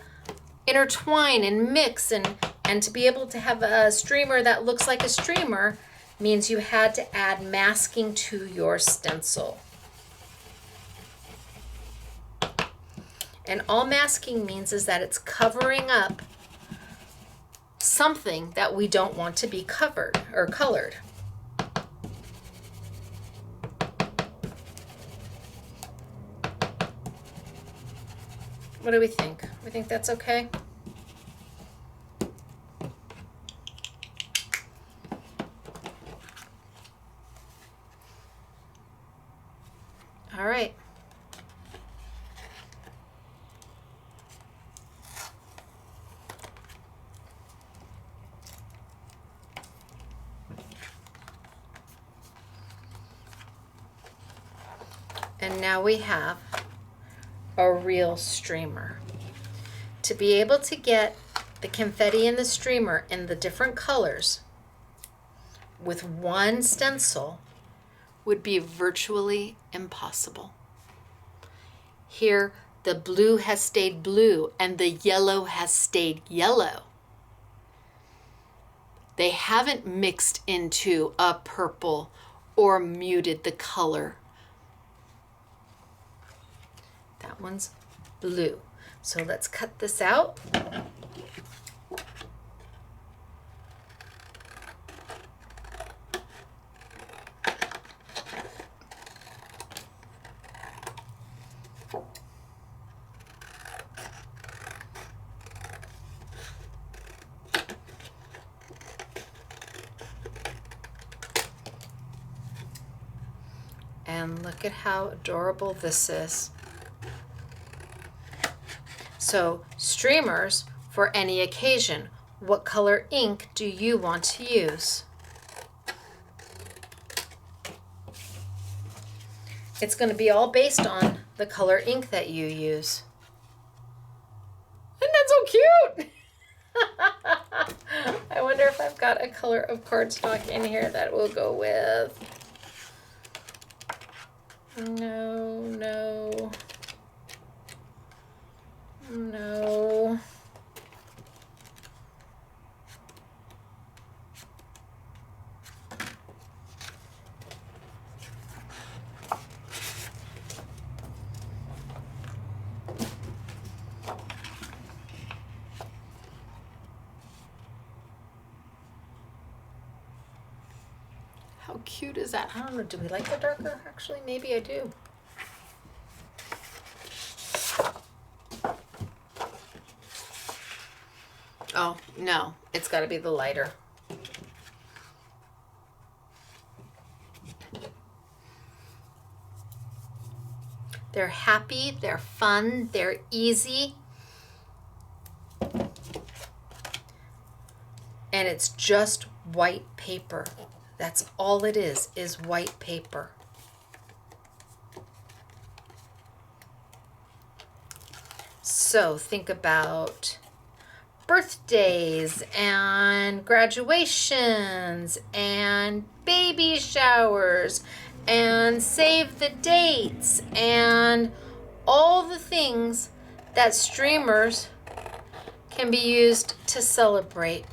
intertwine and mix, and to be able to have a streamer that looks like a streamer means you had to add masking to your stencil. And all masking means is that it's covering up something that we don't want to be covered or colored. What do we think? We think that's okay? All right. And now we have a real streamer. To be able to get the confetti in the streamer in the different colors with one stencil would be virtually impossible. Here, the blue has stayed blue and the yellow has stayed yellow. They haven't mixed into a purple or muted the color. That one's blue. So let's cut this out. And look at how adorable this is. So streamers for any occasion. What color ink do you want to use? It's going to be all based on the color ink that you use. Isn't that so cute? I wonder if I've got a color of cardstock in here that will go with. No, no. No. How cute is that? I don't know. Do we like it darker? Actually, maybe I do. Oh, no, it's got to be the lighter. They're happy, they're fun, they're easy. And it's just white paper. That's all it is white paper. So think about birthdays and graduations and baby showers and save the dates and all the things that streamers can be used to celebrate.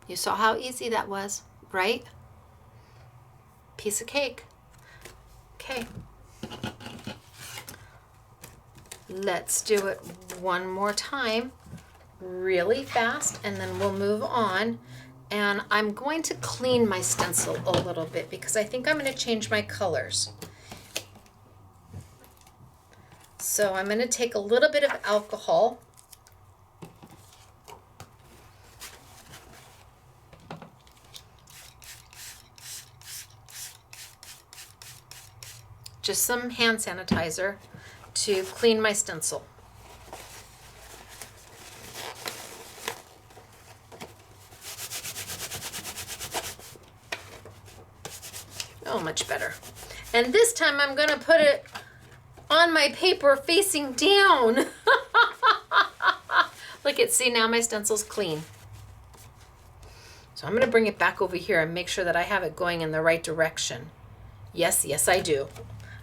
You saw how easy that was, right? Piece of cake. Okay. Let's do it one more time really fast and then we'll move on. And I'm going to clean my stencil a little bit because I think I'm going to change my colors. So I'm going to take a little bit of alcohol. Just some hand sanitizer to clean my stencil. Oh, much better. And this time I'm going to put it on my paper facing down. Look at, see, now my stencil's clean. So I'm going to bring it back over here and make sure that I have it going in the right direction. Yes, yes, I do.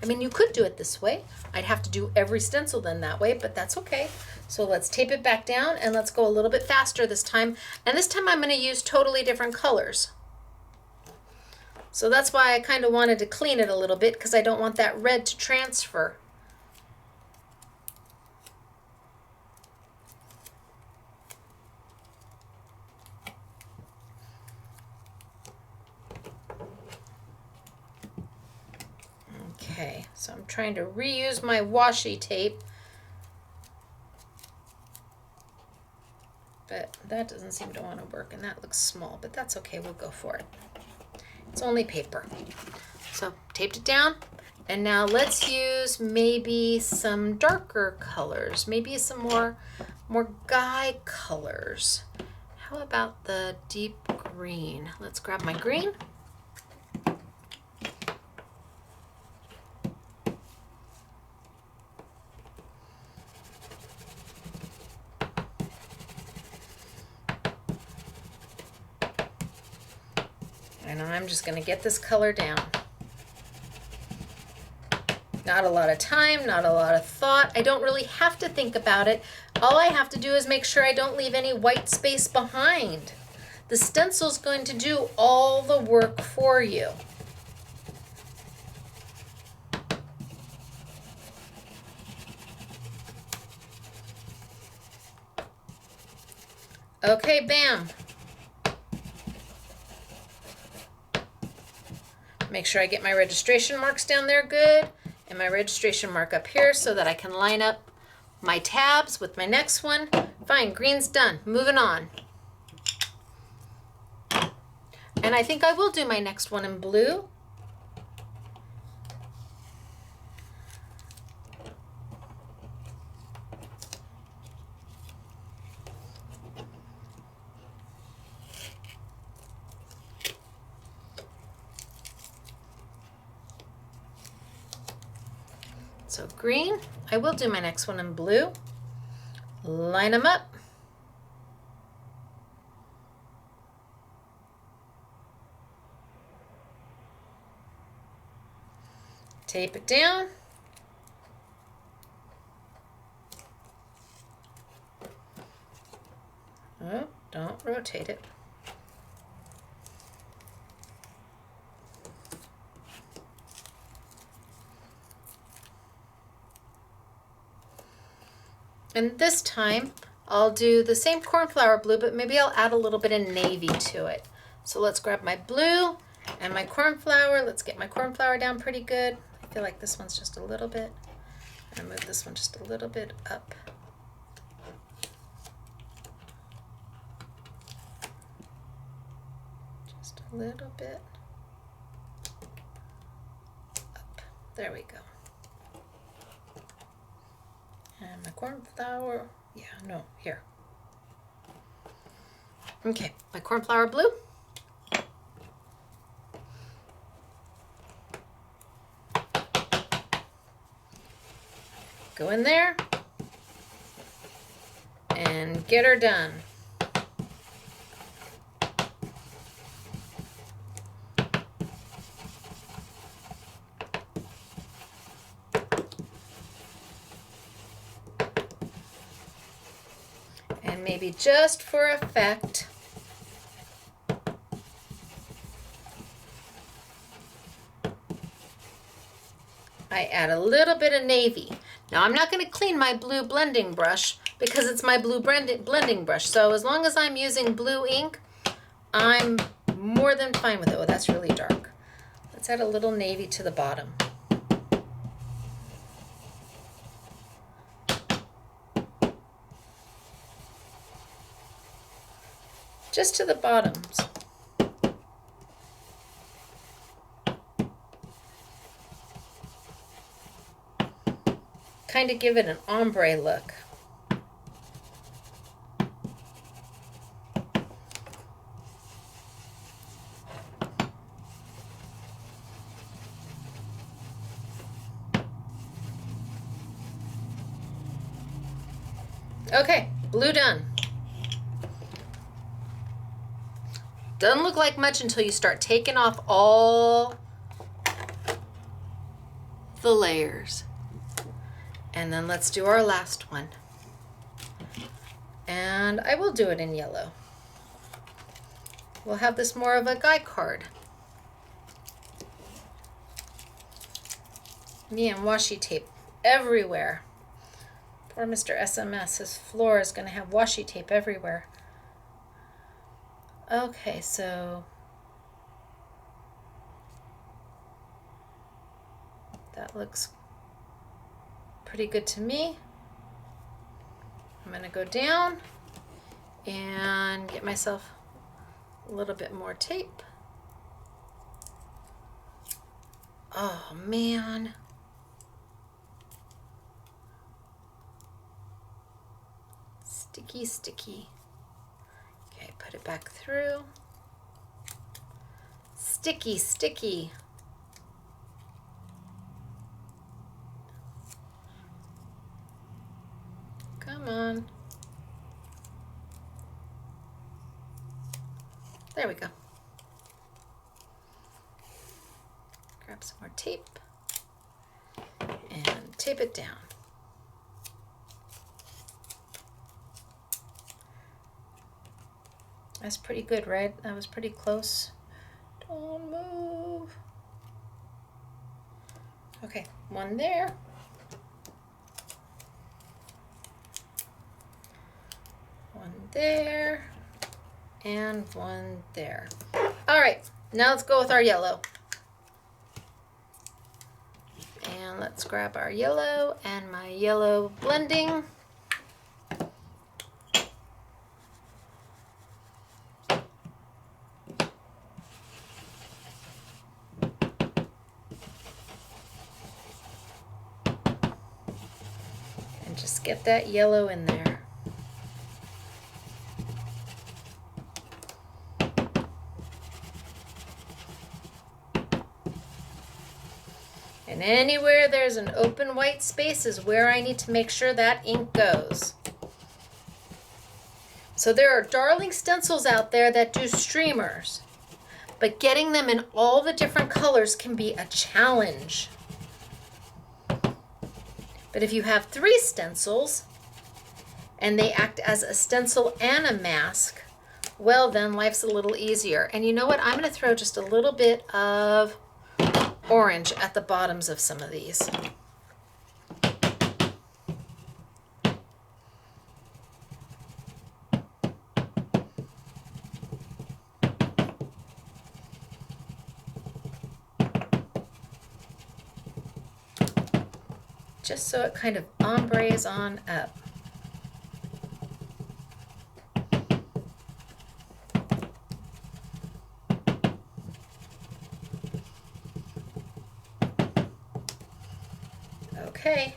I mean, you could do it this way. I'd have to do every stencil then that way, but that's okay. So let's tape it back down and let's go a little bit faster this time. And this time I'm going to use totally different colors. So that's why I kind of wanted to clean it a little bit, because I don't want that red to transfer. Okay, so I'm trying to reuse my washi tape, but that doesn't seem to want to work, and that looks small, but that's okay, we'll go for it. It's only paper. So taped it down, and now let's use maybe some darker colors, maybe some more guy colors. How about the deep green? Let's grab my green. And I'm just going to get this color down. Not a lot of time, not a lot of thought. I don't really have to think about it. All I have to do is make sure I don't leave any white space behind. The stencil's going to do all the work for you. Okay, bam. Make sure I get my registration marks down there good, and my registration mark up here so that I can line up my tabs with my next one. Fine, green's done. Moving on. And I think I will do my next one in blue. So green, I will do my next one in blue. Line them up. Tape it down. Oh, don't rotate it. And this time I'll do the same cornflower blue, but maybe I'll add a little bit of navy to it. So let's grab my blue and my cornflower. Let's get my cornflower down pretty good. I feel like this one's just a little bit. I'm gonna move this one just a little bit up. Just a little bit up. There we go. And my cornflower, yeah, no, here. Okay, my cornflower blue. Go in there and get her done. And maybe just for effect, I add a little bit of navy. Now I'm not going to clean my blue blending brush because it's my blue blending brush. So as long as I'm using blue ink, I'm more than fine with it. Oh, that's really dark. Let's add a little navy to the bottom. Just to the bottoms. kind of give it an ombre look. Okay, blue done. Doesn't look like much until you start taking off all the layers. And then let's do our last one. And I will do it in yellow. We'll have this more of a guy card. Me and washi tape everywhere. Poor Mr. SMS, his floor is going to have washi tape everywhere. Okay, so that looks pretty good to me. I'm going to go down and get myself a little bit more tape. Oh man. Sticky, sticky. Okay, put it back through. Sticky, sticky. Come on. There we go. Grab some more tape and tape it down. That's pretty good, right? That was pretty close. Don't move. Okay, one there. One there. And one there. All right, now let's go with our yellow. And let's grab our yellow and my yellow blending. And just get that yellow in there. And anywhere there's an open white space is where I need to make sure that ink goes. So there are darling stencils out there that do streamers, but getting them in all the different colors can be a challenge. But if you have 3 stencils and they act as a stencil and a mask, well then life's a little easier. And you know what? I'm going to throw just a little bit of orange at the bottoms of some of these. Just so it kind of ombres on up. Okay,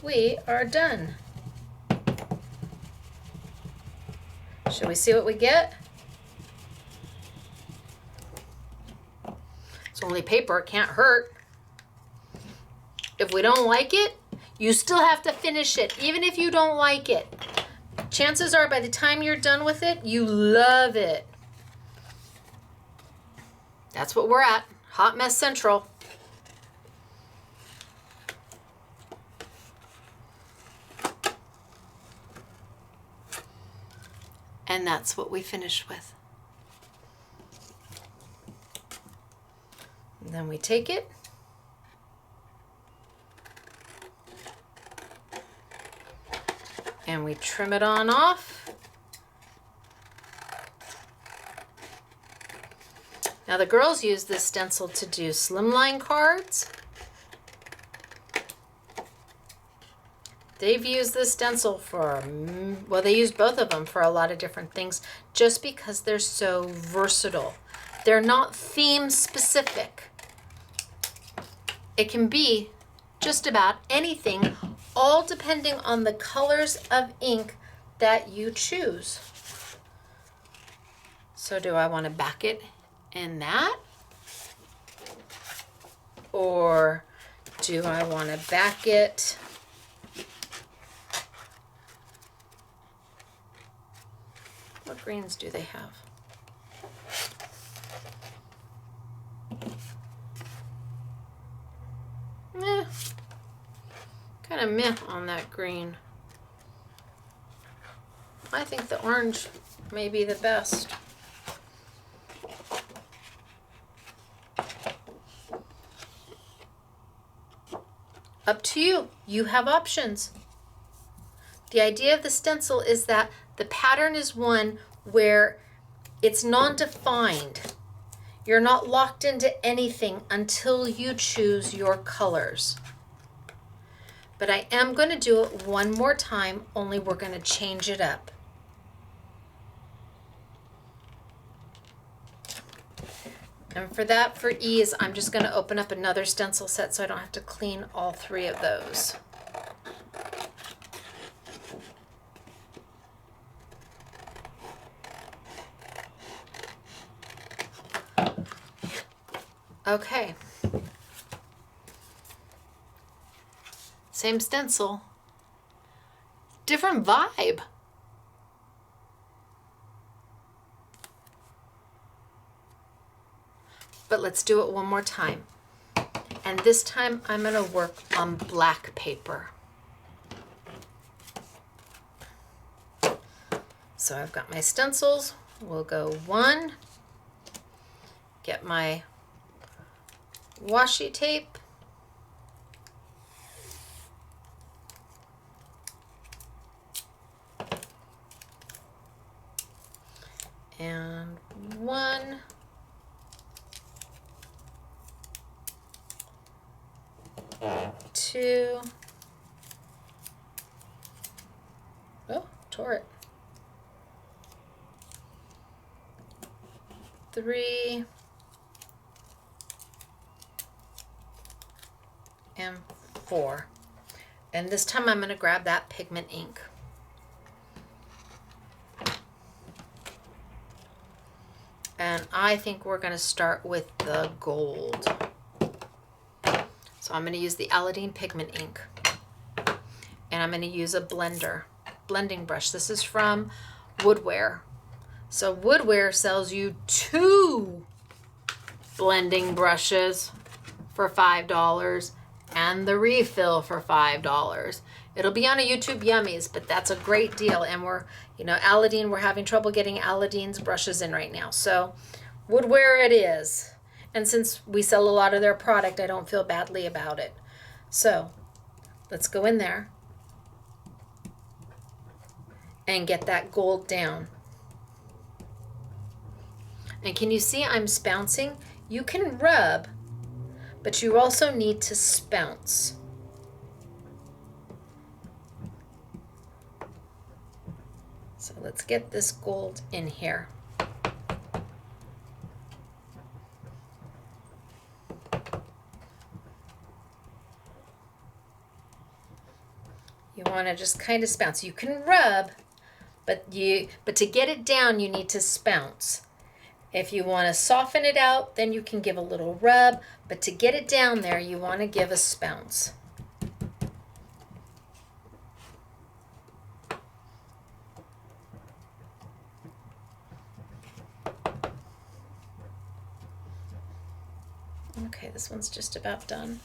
we are done. Shall we see what we get? It's only paper, it can't hurt. If we don't like it, you still have to finish it, even if you don't like it. Chances are by the time you're done with it, you love it. That's what we're at, Hot Mess Central. And that's what we finished with. And then we take it and we trim it on off. Now the girls use this stencil to do slimline cards. They've used this stencil for, well, they use both of them for a lot of different things just because they're so versatile. They're not theme specific. It can be just about anything, all depending on the colors of ink that you choose. So do I want to back it in that? Or do I want to back it what greens do they have? Kind of meh on that green. I think the orange may be the best. Up to you. You have options. The idea of the stencil is that the pattern is one where it's non-defined. You're not locked into anything until you choose your colors. But I am going to do it one more time, only we're going to change it up. And for that, for ease, I'm just going to open up another stencil set so I don't have to clean all three of those. Okay. Same stencil. Different vibe. But let's do it one more time. And this time I'm going to work on black paper. So I've got my stencils. We'll go one. Get my washi tape. And one. Two. Oh, tore it. Three. And four. And this time I'm going to grab that pigment ink. And I think we're going to start with the gold. So I'm going to use the Aladdin pigment ink. And I'm going to use a blending brush. This is from Woodware. So Woodware sells you 2 blending brushes for $5 and the refill for $5. It'll be on a YouTube Yummies, but that's a great deal. And we're, Aladdin, we're having trouble getting Aladdin's brushes in right now. So Woodware it is. And since we sell a lot of their product, I don't feel badly about it. So let's go in there and get that gold down. And can you see I'm spouncing? You can rub, but you also need to spounce. So let's get this gold in here. You want to just kind of spounce. You can rub, but to get it down, you need to spounce. If you want to soften it out, then you can give a little rub, but to get it down there, you want to give a spounce. Okay, this one's just about done.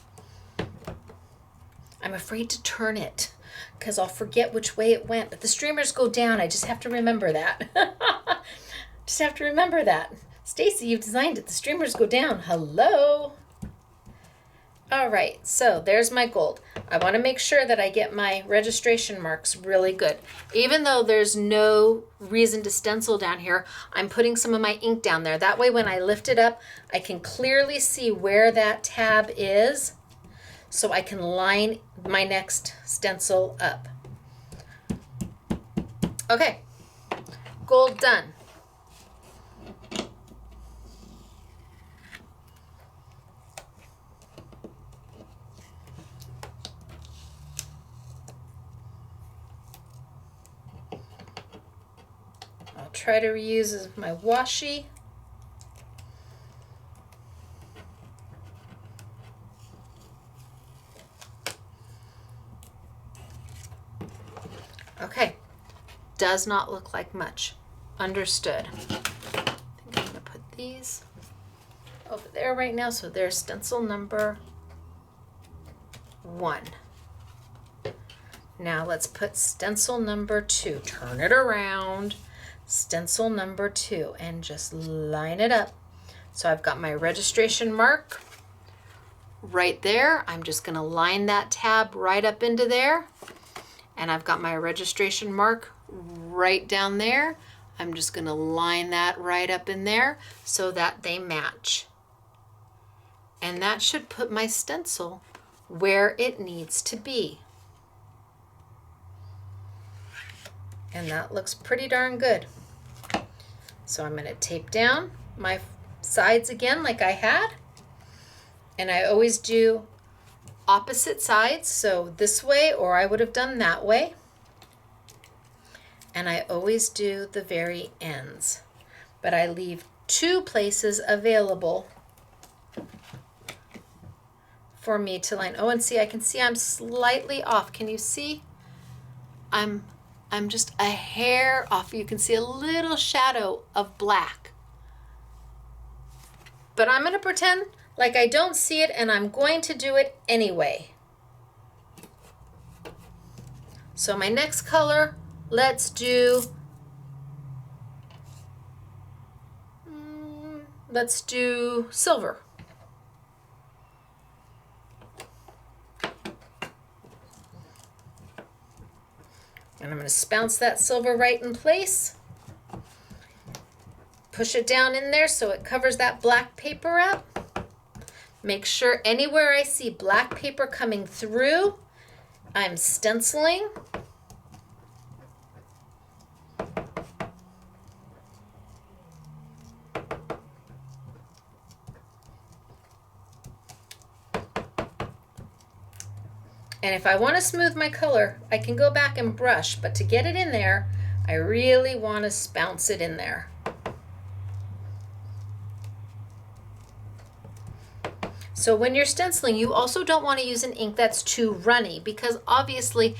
I'm afraid to turn it because I'll forget which way it went, but the streamers go down. I just have to remember that. Just have to remember that. Stacy, you've designed it. The streamers go down. Hello. All right, so there's my gold. I want to make sure that I get my registration marks really good. Even though there's no reason to stencil down here, I'm putting some of my ink down there. That way when I lift it up, I can clearly see where that tab is, so I can line my next stencil up. Okay, gold done. try to reuse my washi. Okay, does not look like much. Understood. I think I'm going to put these over there right now. So there's stencil number 1. Now let's put stencil number 2. Turn it around. Stencil number 2 and just line it up. So I've got my registration mark right there. I'm just going to line that tab right up into there. And I've got my registration mark right down there. I'm just going to line that right up in there so that they match. And that should put my stencil where it needs to be. And that looks pretty darn good. So I'm going to tape down my sides again like I had. And I always do opposite sides, so this way, or I would have done that way. And I always do the very ends, but I leave 2 places available for me to line. Oh, and see, I can see I'm slightly off. Can you see? I'm just a hair off. You can see a little shadow of black. But I'm going to pretend like I don't see it, and I'm going to do it anyway. So my next color, let's do silver. And I'm going to bounce that silver right in place. Push it down in there so it covers that black paper up. Make sure anywhere I see black paper coming through, I'm stenciling. And if I want to smooth my color, I can go back and brush, but to get it in there, I really want to bounce it in there. So when you're stenciling, you also don't want to use an ink that's too runny, because obviously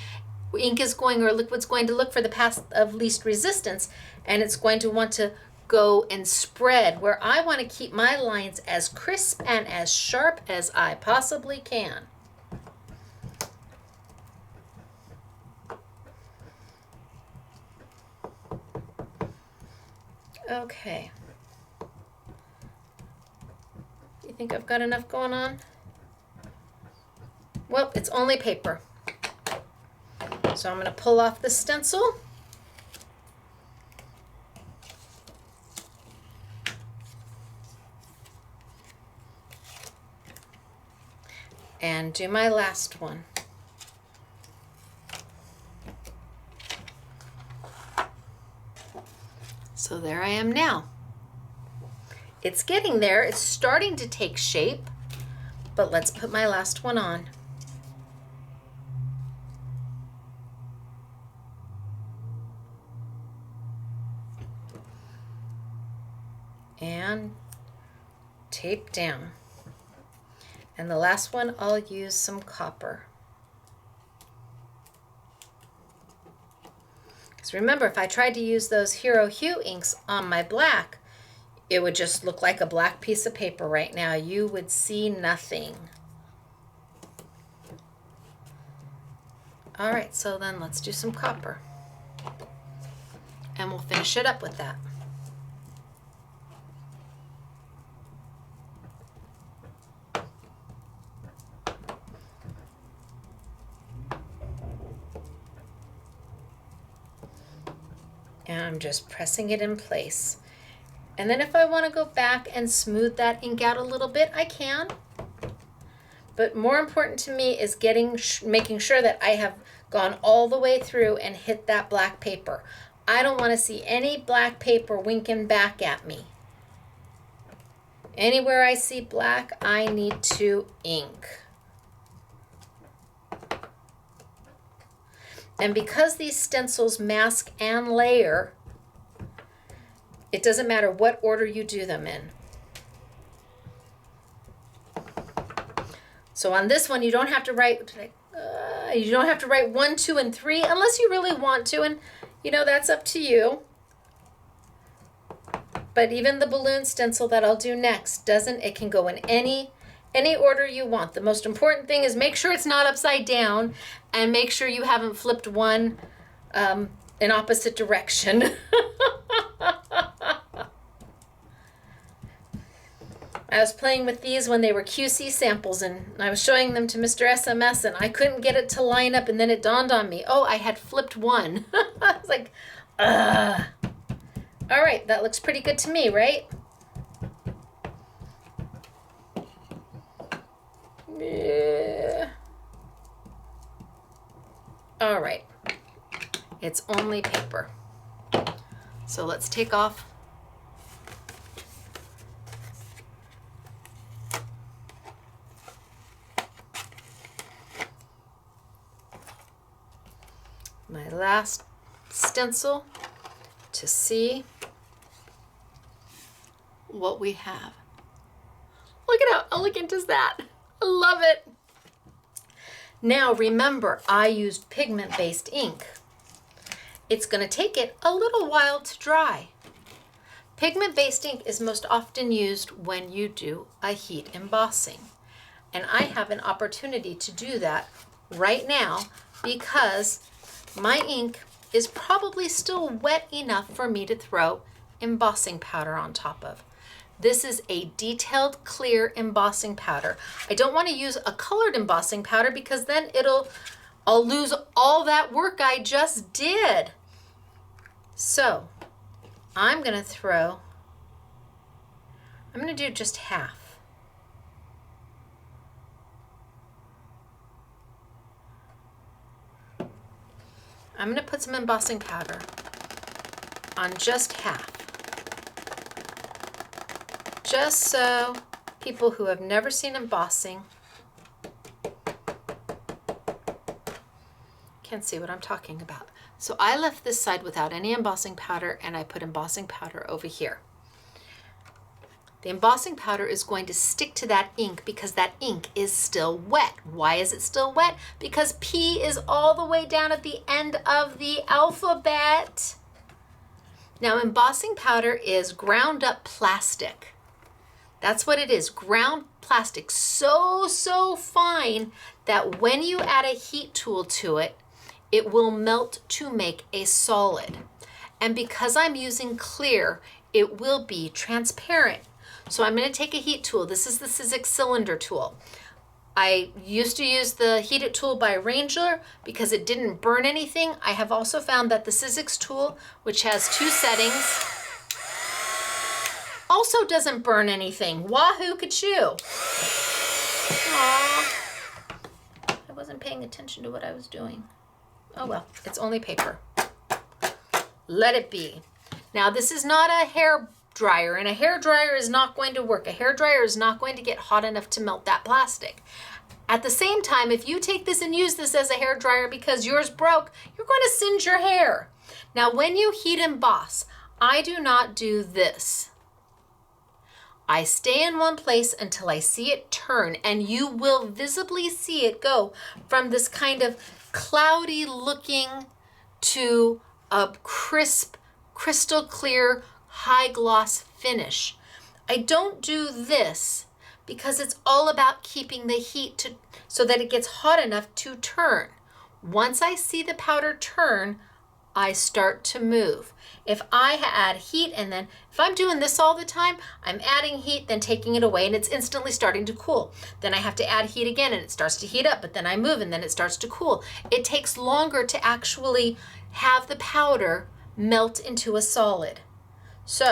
ink is going, or liquid's going to look for the path of least resistance, and it's going to want to go and spread, where I want to keep my lines as crisp and as sharp as I possibly can. Okay. You think I've got enough going on? Well, it's only paper. So I'm going to pull off the stencil. And do my last one. So there I am now. It's getting there. It's starting to take shape, but let's put my last one on. And tape down. And the last one, I'll use some copper. Because remember, if I tried to use those Hero Hue inks on my black, it would just look like a black piece of paper right now. You would see nothing. All right, so then let's do some copper. And we'll finish it up with that. And I'm just pressing it in place. And then if I want to go back and smooth that ink out a little bit, I can. But more important to me is making sure that I have gone all the way through and hit that black paper. I don't want to see any black paper winking back at me. Anywhere I see black, I need to ink. And because these stencils mask and layer, It doesn't matter what order you do them in. So on this one, you don't have to write, 1, 2, and 3 unless you really want to, and you know, that's up to you. But even the balloon stencil that I'll do next it can go in any order you want. The most important thing is make sure it's not upside down and make sure you haven't flipped one in opposite direction. I was playing with these when they were QC samples, and I was showing them to Mr. SMS, and I couldn't get it to line up, and then it dawned on me, oh, I had flipped one. I was like, ugh. All right, that looks pretty good to me, right? Yeah. All right, it's only paper. So let's take off my last stencil to see what we have. Look at how elegant is that. I love it. Now remember, I used pigment-based ink. It's going to take it a little while to dry. Pigment-based ink is most often used when you do a heat embossing. And I have an opportunity to do that right now because my ink is probably still wet enough for me to throw embossing powder on top of. This is a detailed clear embossing powder. I don't want to use a colored embossing powder because then I'll lose all that work I just did. So I'm going to do just half. I'm going to put some embossing powder on just half. Just so people who have never seen embossing can see what I'm talking about. So I left this side without any embossing powder, and I put embossing powder over here. The embossing powder is going to stick to that ink because that ink is still wet. Why is it still wet? Because P is all the way down at the end of the alphabet. Now, embossing powder is ground up plastic. That's what it is, ground plastic. So fine that when you add a heat tool to it, it will melt to make a solid. And because I'm using clear, it will be transparent. So I'm going to take a heat tool. This is the Sizzix cylinder tool. I used to use the heated tool by Ranger because it didn't burn anything. I have also found that the Sizzix tool, which has 2 settings, also doesn't burn anything. Wahoo kachoo. Aww. I wasn't paying attention to what I was doing. Oh well, it's only paper. Let it be. Now this is not a hair dryer, and a hair dryer is not going to work. A hair dryer is not going to get hot enough to melt that plastic. At the same time, if you take this and use this as a hair dryer because yours broke, you're going to singe your hair. Now when you heat emboss, I do not do this. I stay in one place until I see it turn, and you will visibly see it go from this kind of cloudy looking to a crisp, crystal clear, high gloss finish. I don't do this because it's all about keeping the heat so that it gets hot enough to turn. Once I see the powder turn, I start to move. If I add heat and then, if I'm doing this all the time, I'm adding heat, then taking it away, and it's instantly starting to cool. Then I have to add heat again and it starts to heat up, but then I move and then it starts to cool. It takes longer to actually have the powder melt into a solid. So,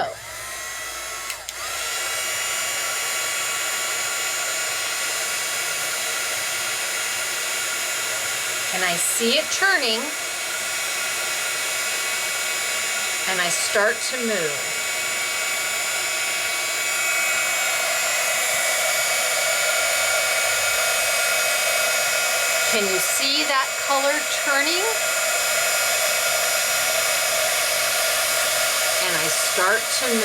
and I see it turning, and I start to move. Can you see that color turning? And I start to move.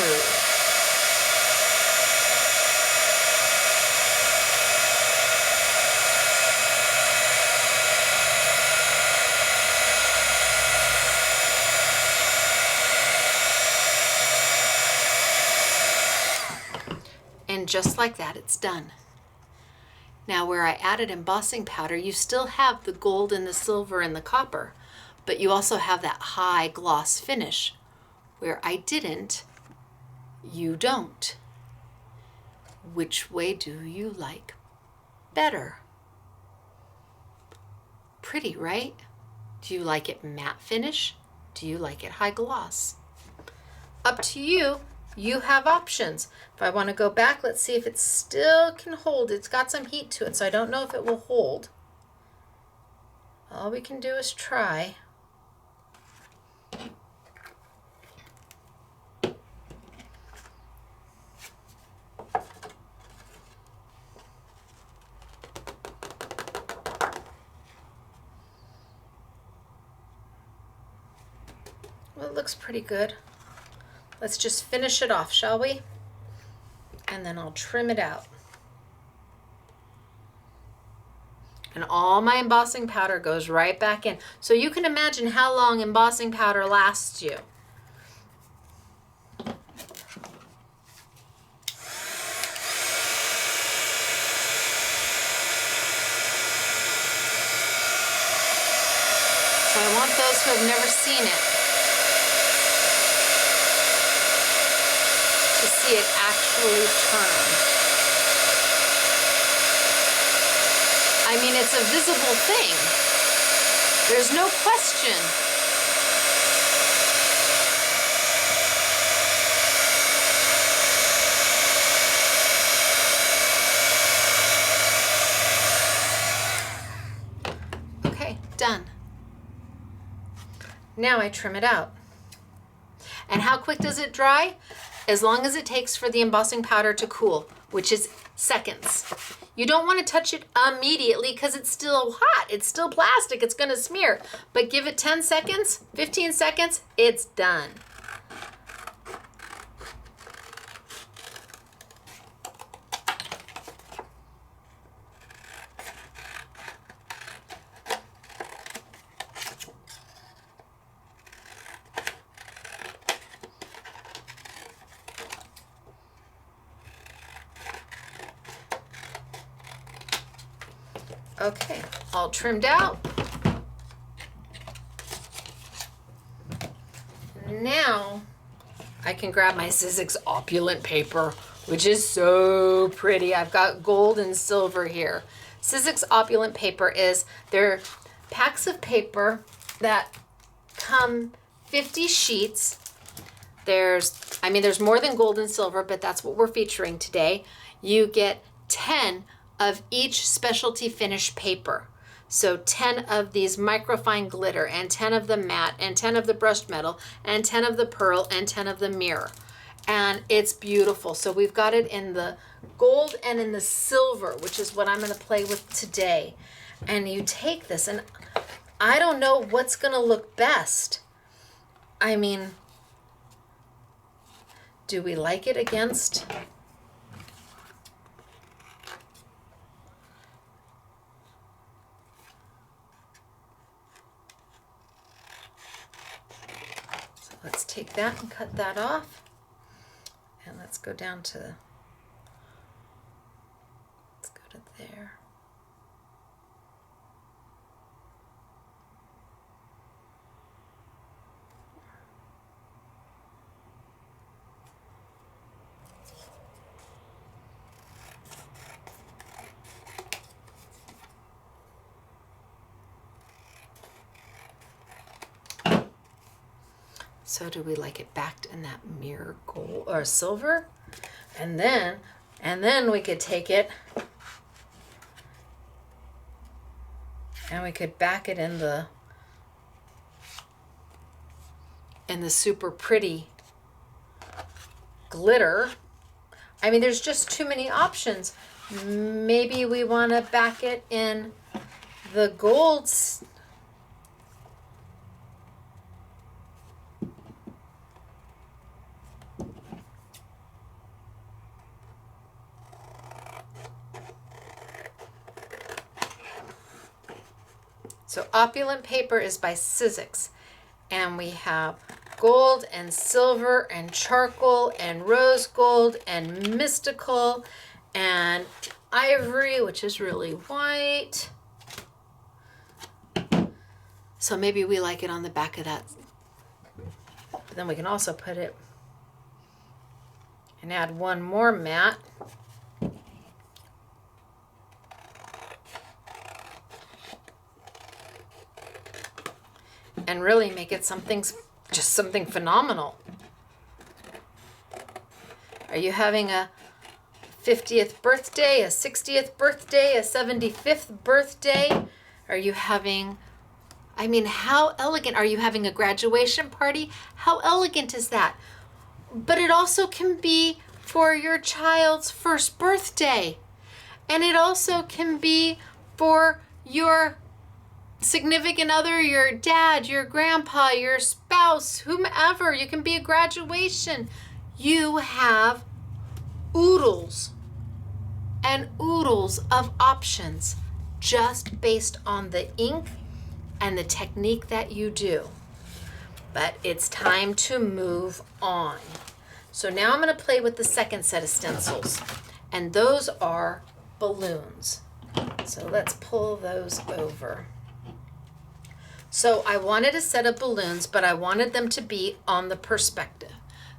And just like that, it's done. Now where I added embossing powder, you still have the gold and the silver and the copper, but you also have that high gloss finish. Where I didn't, you don't. Which way do you like better? Pretty, right? Do you like it matte finish? Do you like it high gloss? Up to you. You have options. If I want to go back, let's see if it still can hold. It's got some heat to it, so I don't know if it will hold. All we can do is try. Well, it looks pretty good. Let's just finish it off, shall we? And then I'll trim it out. And all my embossing powder goes right back in. So you can imagine how long embossing powder lasts you. So I want those who have never seen it to see it actually turn. I mean, it's a visible thing. There's no question. Okay, done. Now I trim it out. And how quick does it dry? As long as it takes for the embossing powder to cool, which is seconds. You don't want to touch it immediately because it's still hot. It's still plastic. It's going to smear. But give it 10 seconds, 15 seconds, it's done. Okay, all trimmed out. Now I can grab my Sizzix opulent paper, which is so pretty. I've got gold and silver here. Sizzix opulent paper is, they're packs of paper that come 50 sheets. There's more than gold and silver, but that's what we're featuring today. You get 10 of each specialty finish paper. So 10 of these microfine glitter, and 10 of the matte, and 10 of the brushed metal, and 10 of the pearl, and 10 of the mirror. And it's beautiful. So we've got it in the gold and in the silver, which is what I'm going to play with today. And you take this, and I don't know what's going to look best. I mean, do we like it against... Let's take that and cut that off. And let's go down to, let's go to there. So do we like it backed in that mirror gold or silver? And then we could take it and we could back it in the super pretty glitter. I mean, there's just too many options. Maybe we want to back it in the golds. So Opulent Paper is by Sizzix. And we have gold and silver and charcoal and rose gold and mystical and ivory, which is really white. So maybe we like it on the back of that. But then we can also put it and add one more matte. And really make it just something phenomenal. Are you having a 50th birthday, a 60th birthday, a 75th birthday? Are you having, I mean, how elegant? Are you having a graduation party? How elegant is that? But it also can be for your child's first birthday. And it also can be for your significant other, your dad, your grandpa, your spouse, whomever. You can be a graduation. You have oodles and oodles of options just based on the ink and the technique that you do. But it's time to move on. So now I'm going to play with the second set of stencils, and those are balloons. So let's pull those over. So I wanted a set of balloons, but I wanted them to be on the perspective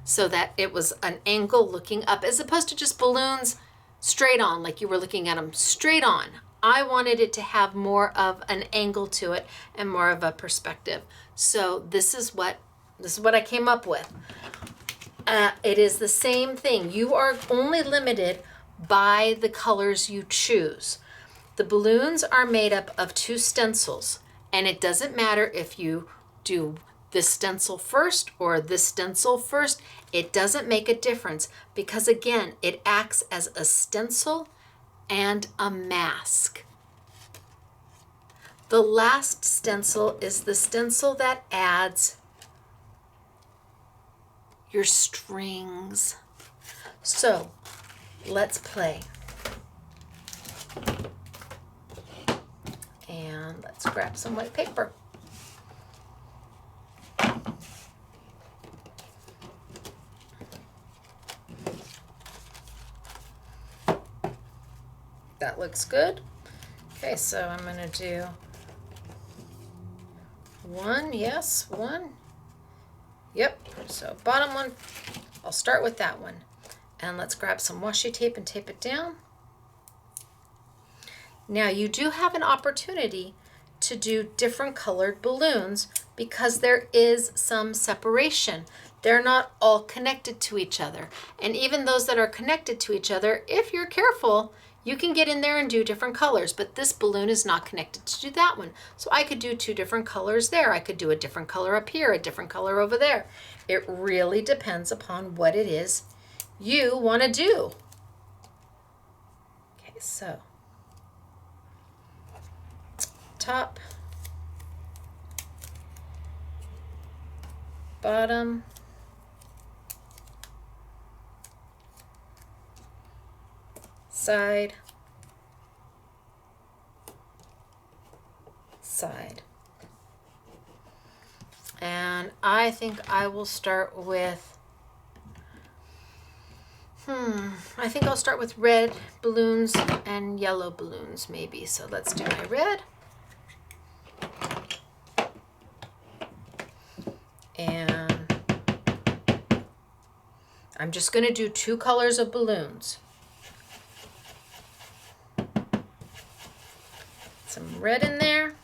so that it was an angle looking up as opposed to just balloons straight on, like you were looking at them straight on. I wanted it to have more of an angle to it and more of a perspective. So this is what I came up with. It is the same thing. You are only limited by the colors you choose. The balloons are made up of 2 stencils. And it doesn't matter if you do this stencil first or this stencil first. It doesn't make a difference because, again, it acts as a stencil and a mask. The last stencil is the stencil that adds your strings. So let's play. And let's grab some white paper. That looks good. Okay, so I'm going to do 1, yes, 1. Yep, so bottom one, I'll start with that one. And let's grab some washi tape and tape it down. Now you do have an opportunity to do different colored balloons because there is some separation. They're not all connected to each other. And even those that are connected to each other, if you're careful, you can get in there and do different colors, but this balloon is not connected to that one. So I could do 2 different colors there. I could do a different color up here, a different color over there. It really depends upon what it is you want to do. Okay, so top, bottom, side, side. And I think I will start with, I think I'll start with red balloons and yellow balloons maybe. So let's do my red. And I'm just going to do 2 colors of balloons. Some red in there.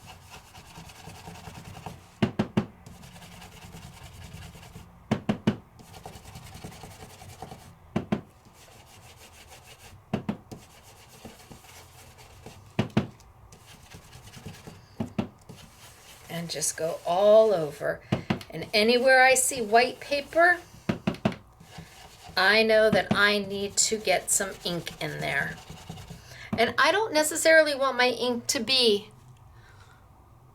And just go all over. And anywhere I see white paper, I know that I need to get some ink in there. And I don't necessarily want my ink to be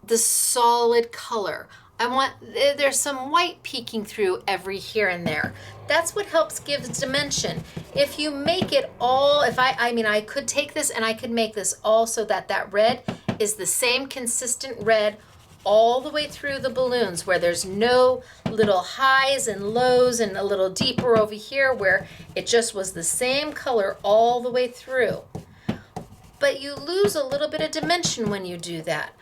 the solid color. I want, there's some white peeking through every here and there. That's what helps give dimension. If you make it all, I could take this and I could make this all so that that red is the same consistent red all the way through the balloons, where there's no little highs and lows and a little deeper over here where it just was the same color all the way through. But you lose a little bit of dimension when you do that.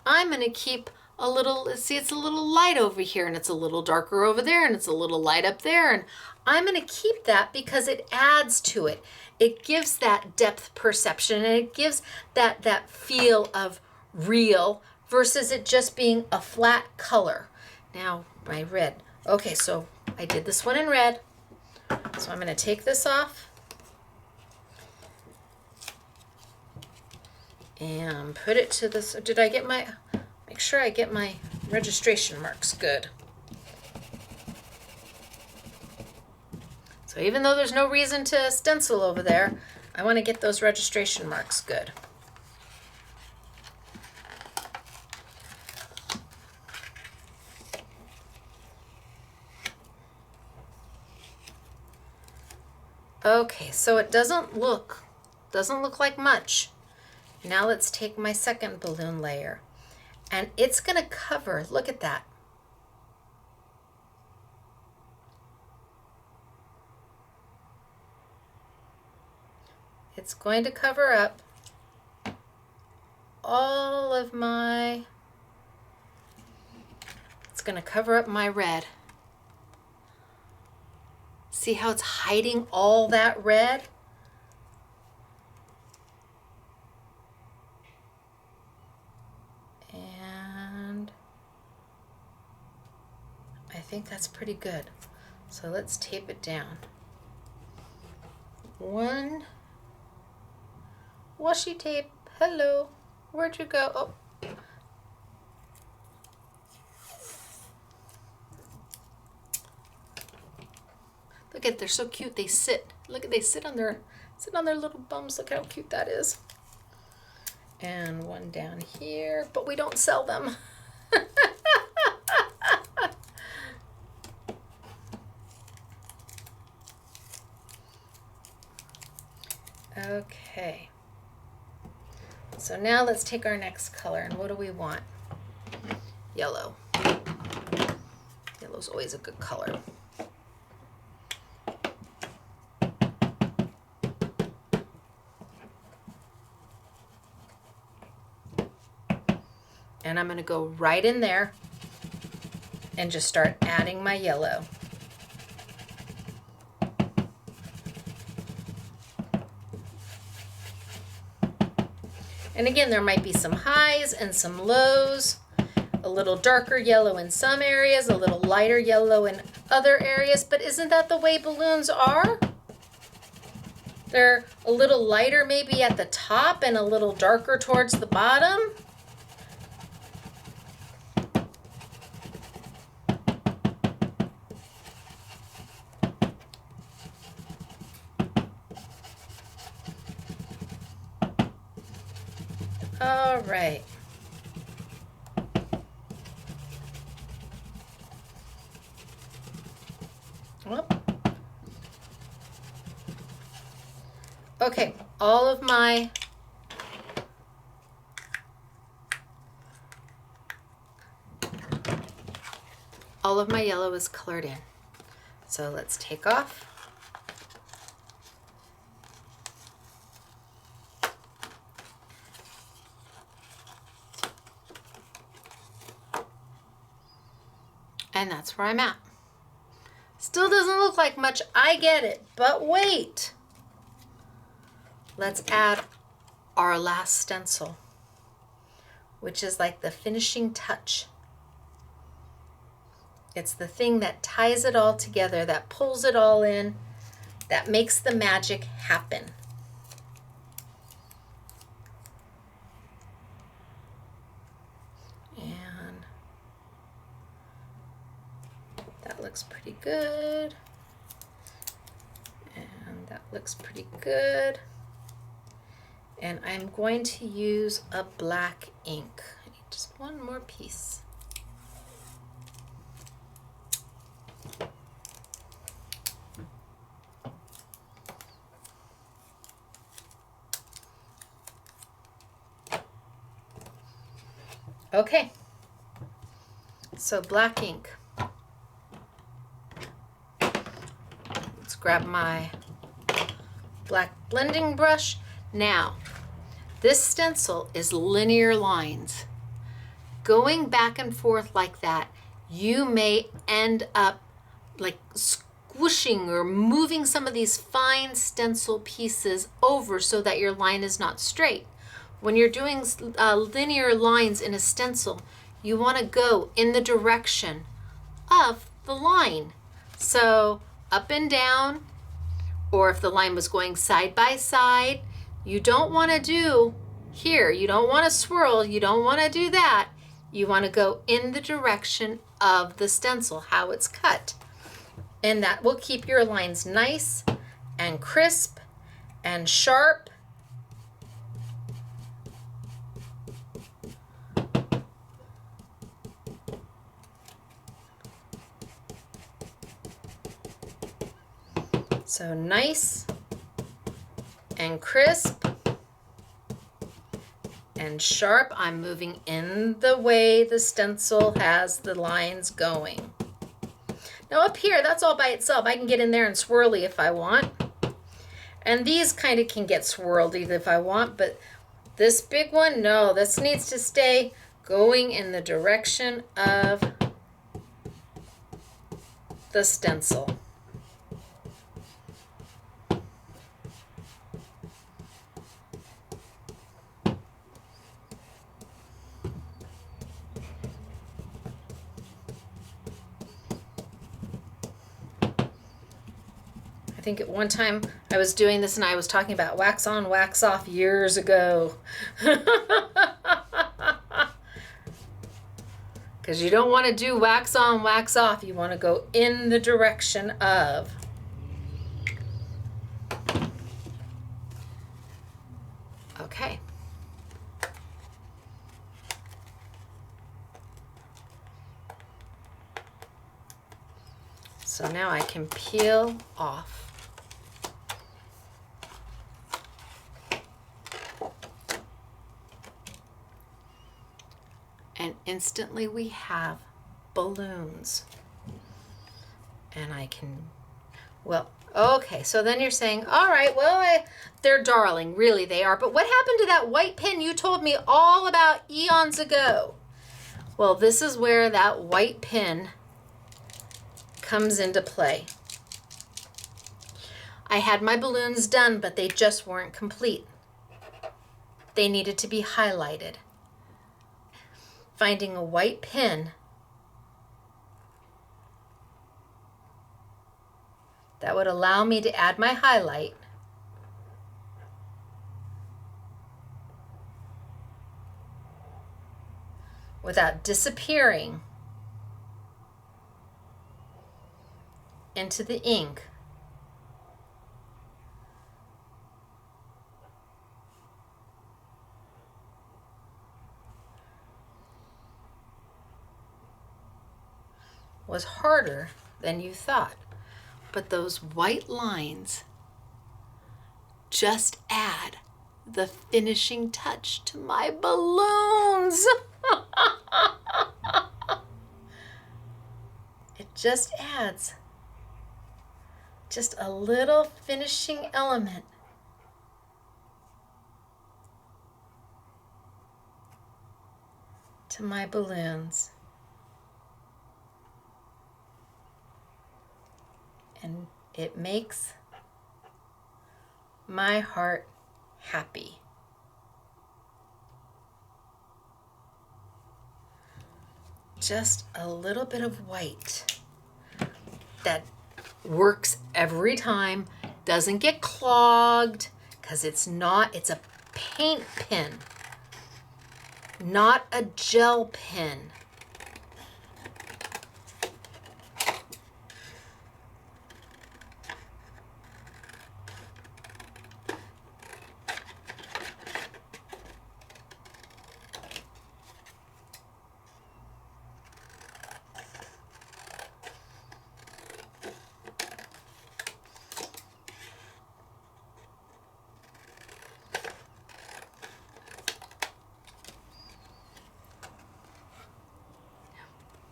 I'm going to keep a little, see, it's a little light over here and it's a little darker over there and it's a little light up there, and I'm going to keep that because it adds to it. It gives that depth perception and it gives that feel of real versus it just being a flat color. Now, my red. Okay, so I did this one in red. So I'm going to take this off and put it to this. Did I get my, make sure I get my registration marks good. So even though there's no reason to stencil over there, I want to get those registration marks good. Okay, so it doesn't look like much. Now let's take my second balloon layer, and it's going to cover, look at that. It's going to cover up all of my, it's going to cover up my red. See how it's hiding all that red? And I think that's pretty good. So let's tape it down. One washi tape. Hello. Where'd you go? Oh. Look at, they're so cute. They sit. Look at, they sit on their little bums. Look how cute that is. And one down here, but we don't sell them. Okay. So now let's take our next color, and what do we want? Yellow. Yellow's always a good color. And I'm going to go right in there and just start adding my yellow. And again, there might be some highs and some lows, a little darker yellow in some areas, a little lighter yellow in other areas, but isn't that the way balloons are? They're a little lighter maybe at the top and a little darker towards the bottom. All right. Well, okay, all of my yellow is colored in. So let's take off. And that's where I'm at. Still doesn't look like much, I get it, but wait. Let's add our last stencil, which is like the finishing touch. It's the thing that ties it all together, that pulls it all in, that makes the magic happen. That looks pretty good. And that looks pretty good. And I'm going to use a black ink. I need just one more piece. Okay, so black ink. Let's grab my black blending brush. Now, this stencil is linear lines. Going back and forth like that, you may end up like squishing or moving some of these fine stencil pieces over so that your line is not straight. When you're doing linear lines in a stencil, you want to go in the direction of the line. So up and down, or if the line was going side by side, you don't want to do here. You don't want to swirl. You don't want to do that. You want to go in the direction of the stencil, how it's cut. And that will keep your lines nice and crisp and sharp. So nice and crisp and sharp. I'm moving in the way the stencil has the lines going. Now up here, that's all by itself. I can get in there and swirly if I want. And these kind of can get swirly if I want, but this big one, no, this needs to stay going in the direction of the stencil. I think at one time I was doing this and I was talking about wax on, wax off years ago. Because you don't want to do wax on, wax off. You want to go in the direction of. Okay. So now I can peel off. And instantly we have balloons. And I can, well, okay, so then you're saying, all right, well, they're darling, really they are. But what happened to that white pen you told me all about eons ago? Well, this is where that white pen comes into play. I had my balloons done, but they just weren't complete. They needed to be highlighted. Finding a white pen that would allow me to add my highlight without disappearing into the ink. Was harder than you thought. But those white lines just add the finishing touch to my balloons. It just adds just a little finishing element. To my balloons. And it makes my heart happy. Just a little bit of white that works every time, doesn't get clogged, because it's a paint pen, not a gel pen.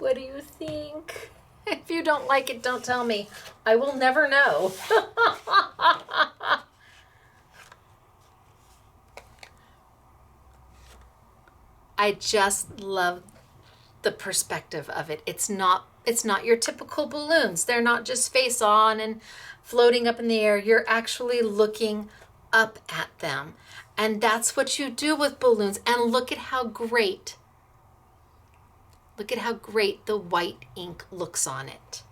What do you think? If you don't like it, don't tell me. I will never know. I just love the perspective of it. It's not your typical balloons. They're not just face on and floating up in the air. You're actually looking up at them. And that's what you do with balloons. And look at how great the white ink looks on it.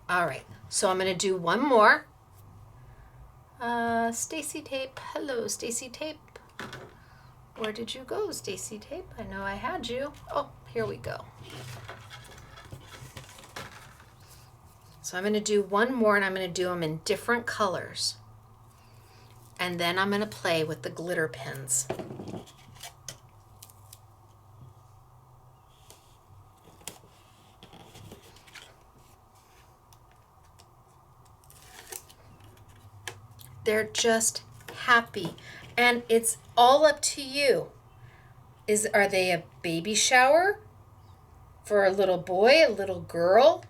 All right, so I'm gonna do one more. Stacy Tape, hello Stacy Tape. Where did you go, Stacy Tape? I know I had you. Oh, here we go. So I'm gonna do one more, and I'm gonna do them in different colors. And then I'm gonna play with the glitter pens. They're just happy, and it's all up to you. Are they a baby shower for a little boy, a little girl?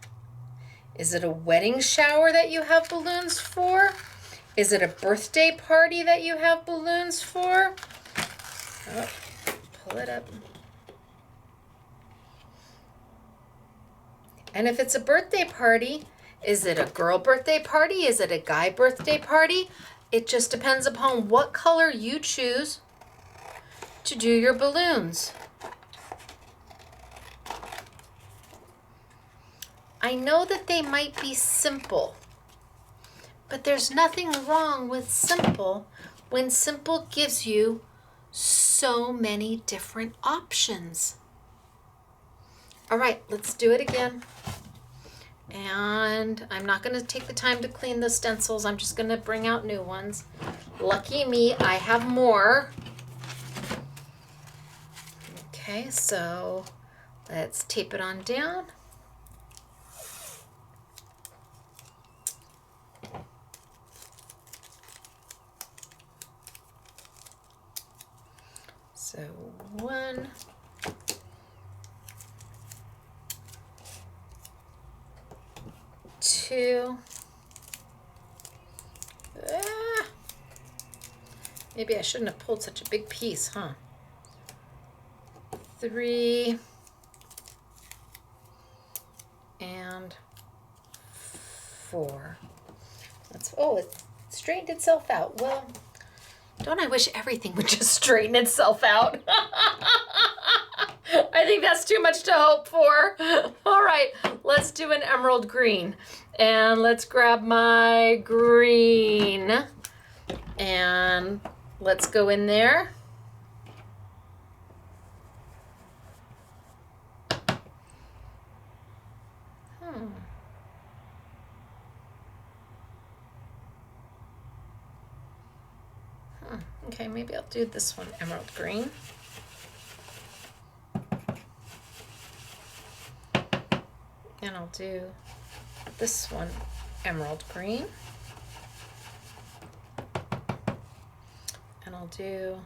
Is it a wedding shower that you have balloons for? Is it a birthday party that you have balloons for? Oh, pull it up. And if it's a birthday party, is it a girl birthday party? Is it a guy birthday party? It just depends upon what color you choose to do your balloons. I know that they might be simple, but there's nothing wrong with simple when simple gives you so many different options. All right, let's do it again. And I'm not going to take the time to clean the stencils. I'm just going to bring out new ones. Lucky me, I have more. Okay, so let's tape it on down. So 1, 2, maybe I shouldn't have pulled such a big piece, huh? 3, and 4. Oh, it straightened itself out. Well, don't I wish everything would just straighten itself out? I think that's too much to hope for. All right, let's do an emerald green. And let's grab my green. And let's go in there. Okay, maybe I'll do this one emerald green. And I'll do this one emerald green. And I'll do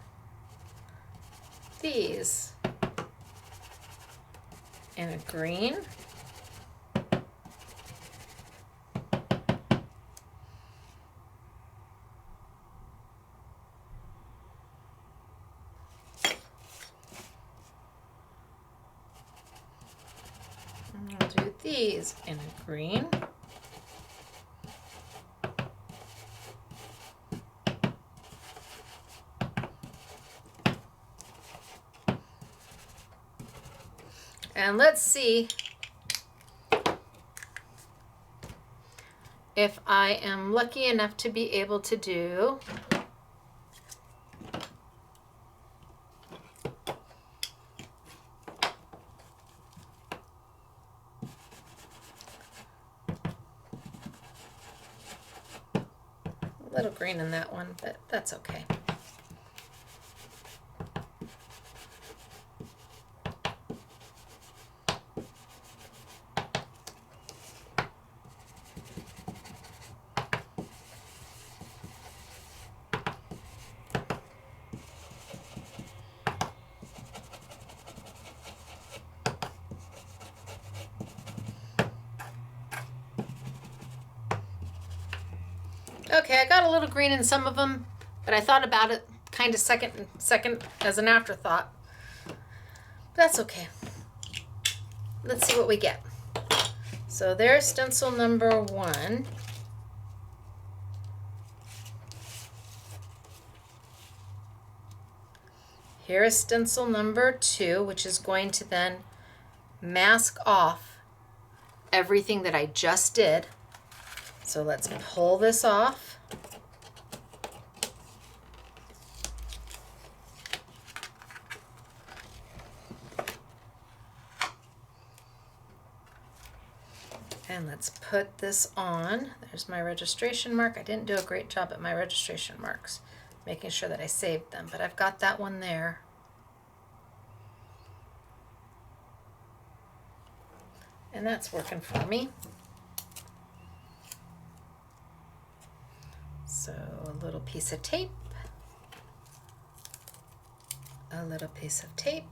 these in a green. And I'll do these in a green. And let's see if I am lucky enough to be able to do a little green in that one, but that's okay. Okay, I got a little green in some of them, but I thought about it kind of second as an afterthought. But that's okay. Let's see what we get. So there's stencil number 1. Here is stencil number 2, which is going to then mask off everything that I just did. So let's pull this off. And let's put this on. There's my registration mark. I didn't do a great job at my registration marks, making sure that I saved them, but I've got that one there. And that's working for me. So a little piece of tape, a little piece of tape,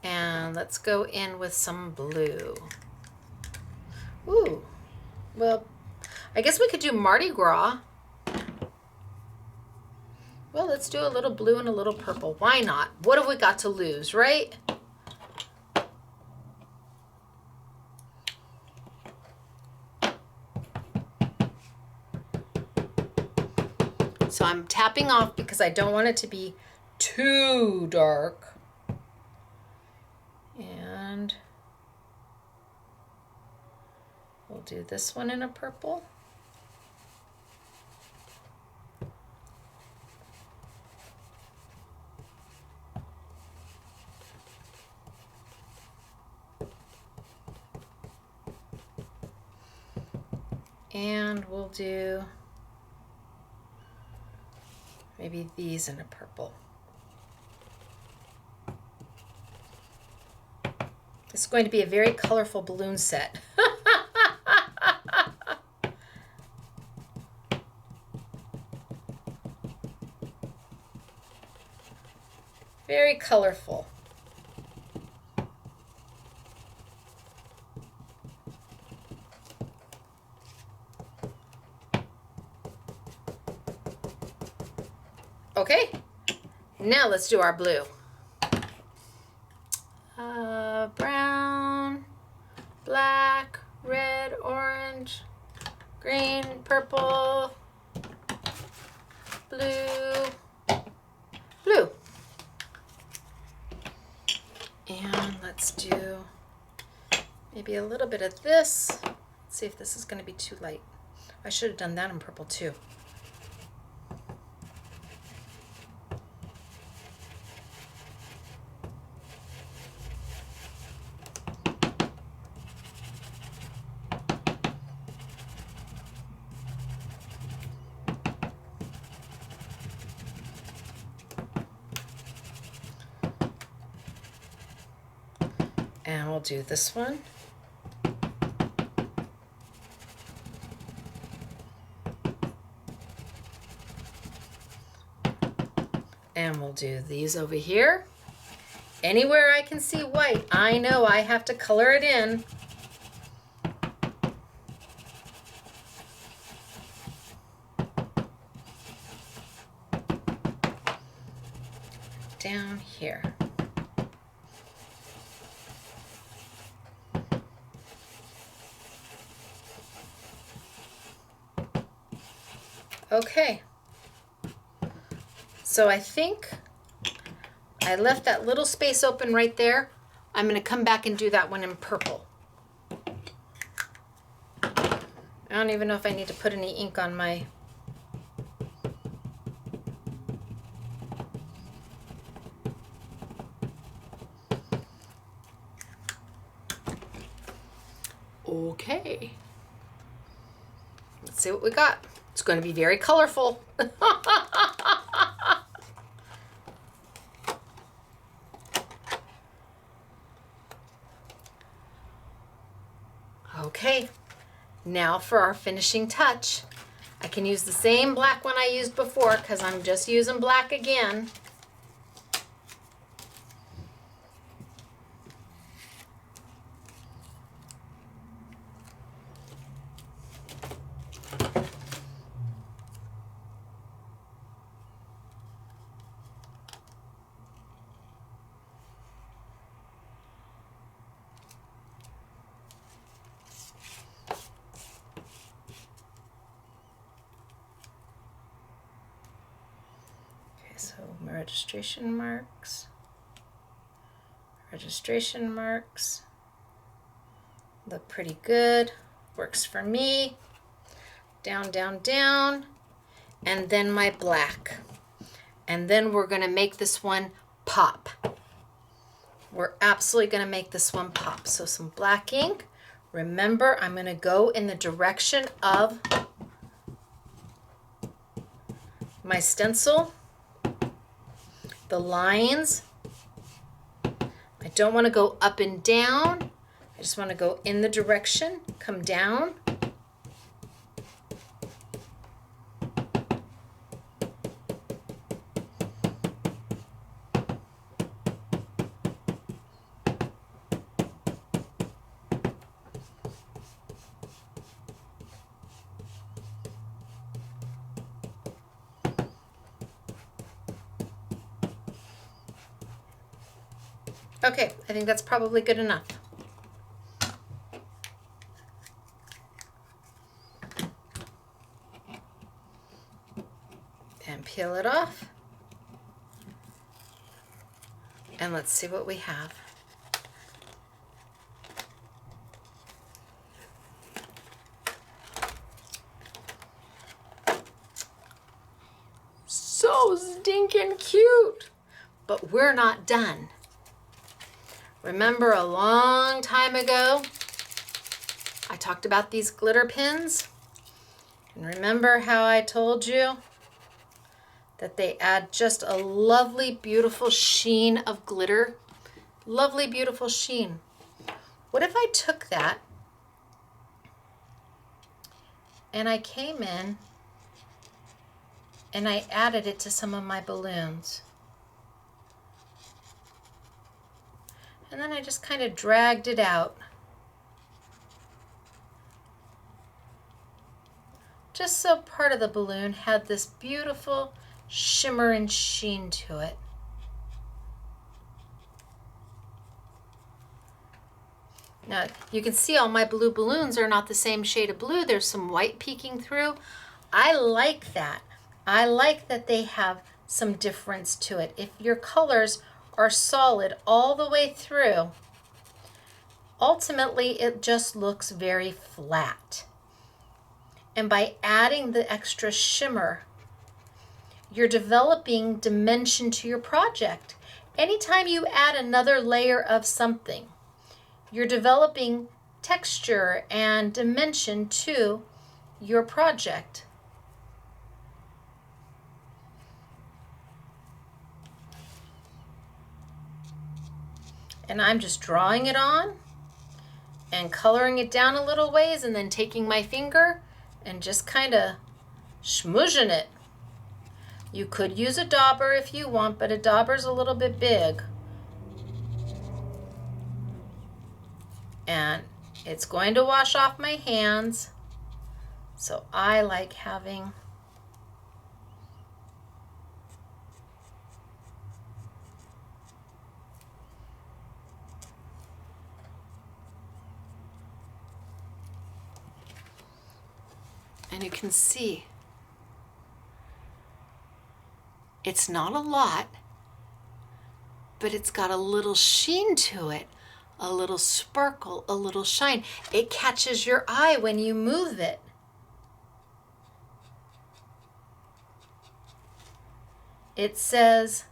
and let's go in with some blue. Ooh, well, I guess we could do Mardi Gras. Well, let's do a little blue and a little purple. Why not? What have we got to lose, right? So I'm tapping off because I don't want it to be too dark. And we'll do this one in a purple. And we'll do maybe these in a purple. This is going to be a very colorful balloon set. Very colorful. Okay, now let's do our blue. Brown, black, red, orange, green, purple, blue, blue. And let's do maybe a little bit of this. Let's see if this is going to be too light. I should have done that in purple too. And we'll do this one. And we'll do these over here. Anywhere I can see white, I know I have to color it in. Down here. Okay, so I think I left that little space open right there. I'm going to come back and do that one in purple. I don't even know if I need to put any ink on my... Okay, let's see what we got. It's going to be very colorful. Okay, now for our finishing touch. I can use the same black one I used before because I'm just using black again. So my registration marks look pretty good, works for me. Down, down, down, and then my black. And then we're gonna make this one pop. We're absolutely gonna make this one pop. So some black ink. Remember, I'm gonna go in the direction of my stencil. The lines, I don't want to go up and down. I just want to go in the direction, come down. Okay, I think that's probably good enough. And peel it off. And let's see what we have. So stinking cute! But we're not done. Remember a long time ago, I talked about these glitter pins? And remember how I told you that they add just a lovely, beautiful sheen of glitter? Lovely, beautiful sheen. What if I took that and I came in and I added it to some of my balloons? And then I just kind of dragged it out. Just so part of the balloon had this beautiful shimmer and sheen to it. Now, you can see all my blue balloons are not the same shade of blue. There's some white peeking through. I like that. I like that they have some difference to it. If your colors are solid all the way through, ultimately it just looks very flat. And by adding the extra shimmer, you're developing dimension to your project. Anytime you add another layer of something, you're developing texture and dimension to your project. And I'm just drawing it on and coloring it down a little ways and then taking my finger and just kind of smudging it. You could use a dauber if you want, but a dauber's a little bit big. And it's going to wash off my hands, so I like having and you can see it's not a lot, but it's got a little sheen to it, a little sparkle, a little shine. It catches your eye when you move it. It says,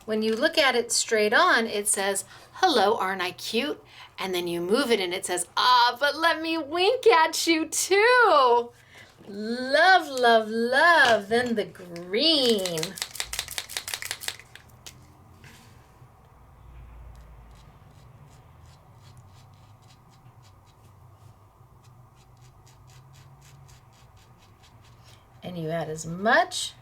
when you look at it straight on, it says, "Hello, aren't I cute?" And then you move it and it says, "Ah, but let me wink at you too." Love, love, love. Then the green. And you add as much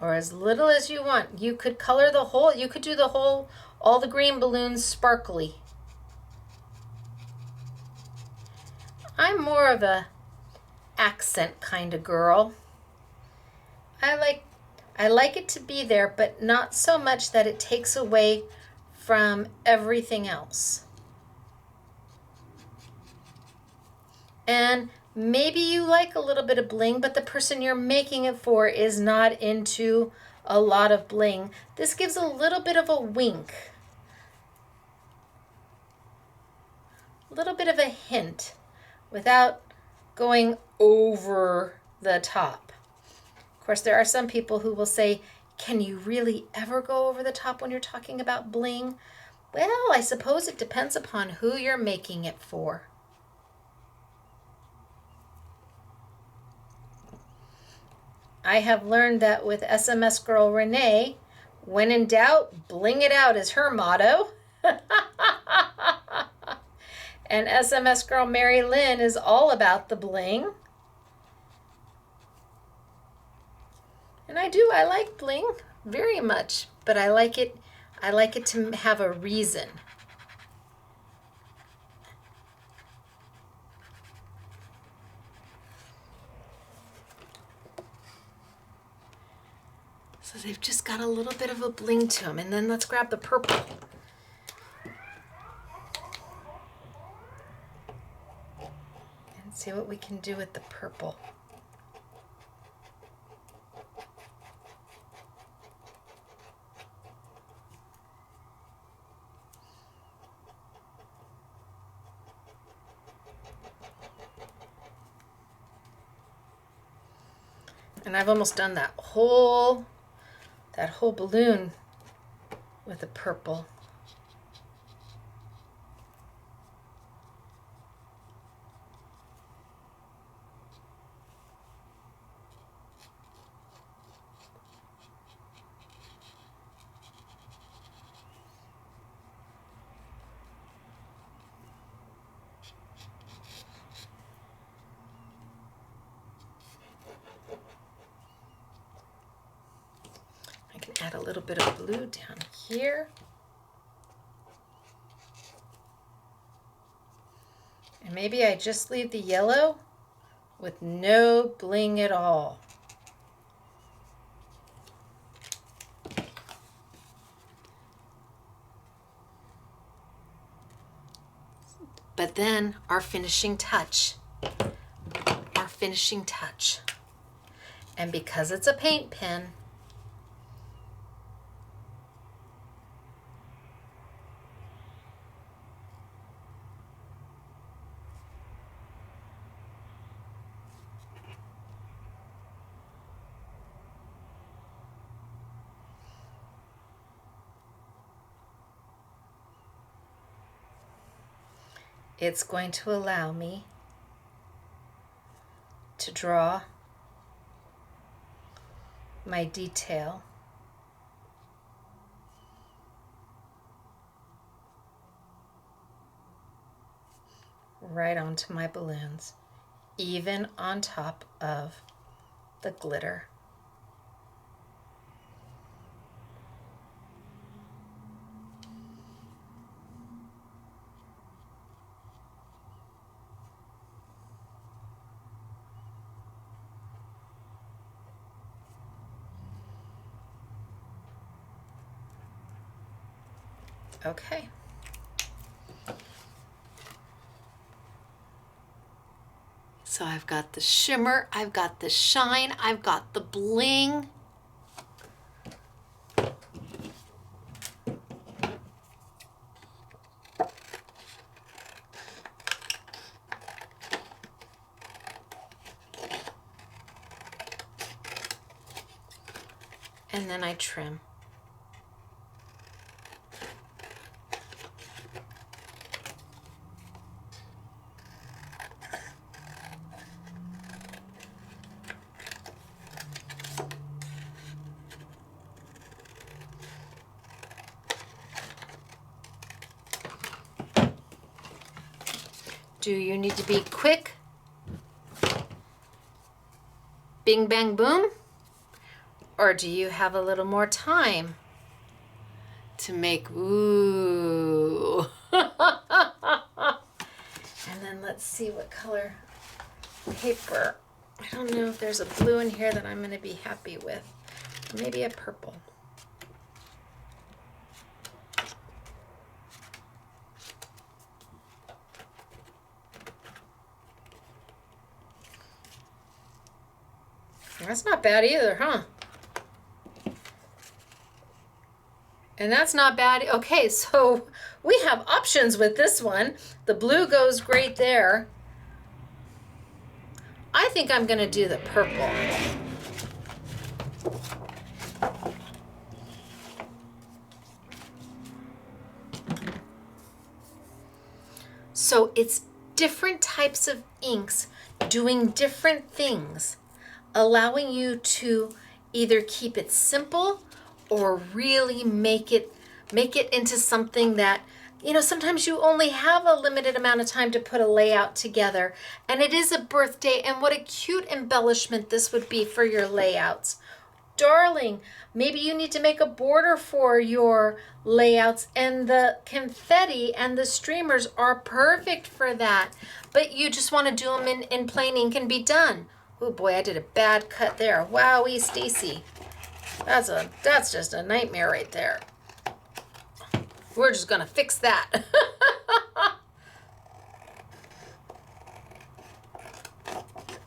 or as little as you want. You could color the whole, you could do the whole, all the green balloons sparkly. I'm more of a accent kind of girl. I like it to be there, but not so much that it takes away from everything else. And maybe you like a little bit of bling, but the person you're making it for is not into a lot of bling. This gives a little bit of a wink. A little bit of a hint without going over the top. Of course, there are some people who will say, can you really ever go over the top when you're talking about bling? Well, I suppose it depends upon who you're making it for. I have learned that with SMS girl Renee, when in doubt, bling it out is her motto. And SMS girl Mary Lynn is all about the bling. And I like bling very much, but I like it to have a reason. So they've just got a little bit of a bling to them. And then let's grab the purple. And see what we can do with the purple. And I've almost done that whole balloon with the purple. Add a little bit of blue down here. And maybe I just leave the yellow with no bling at all. But then our finishing touch. And because it's a paint pen, it's going to allow me to draw my detail right onto my balloons, even on top of the glitter. Okay. So I've got the shimmer, I've got the shine, I've got the bling. And then I trim. Do you need to be quick? Bing, bang, boom? Or do you have a little more time to make, ooh. And then let's see what color paper. I don't know if there's a blue in here that I'm going to be happy with. Maybe a purple. That's not bad either, huh? And that's not bad. Okay, so we have options with this one. The blue goes great there. I think I'm going to do the purple. So it's different types of inks doing different things, allowing you to either keep it simple or really make it into something that, you know, sometimes you only have a limited amount of time to put a layout together. And it is a birthday, and what a cute embellishment this would be for your layouts. Darling, maybe you need to make a border for your layouts, and the confetti and the streamers are perfect for that. But you just want to do them in plain ink and be done. Oh boy, I did a bad cut there. Wowie, Stacy. That's just a nightmare right there. We're just gonna fix that.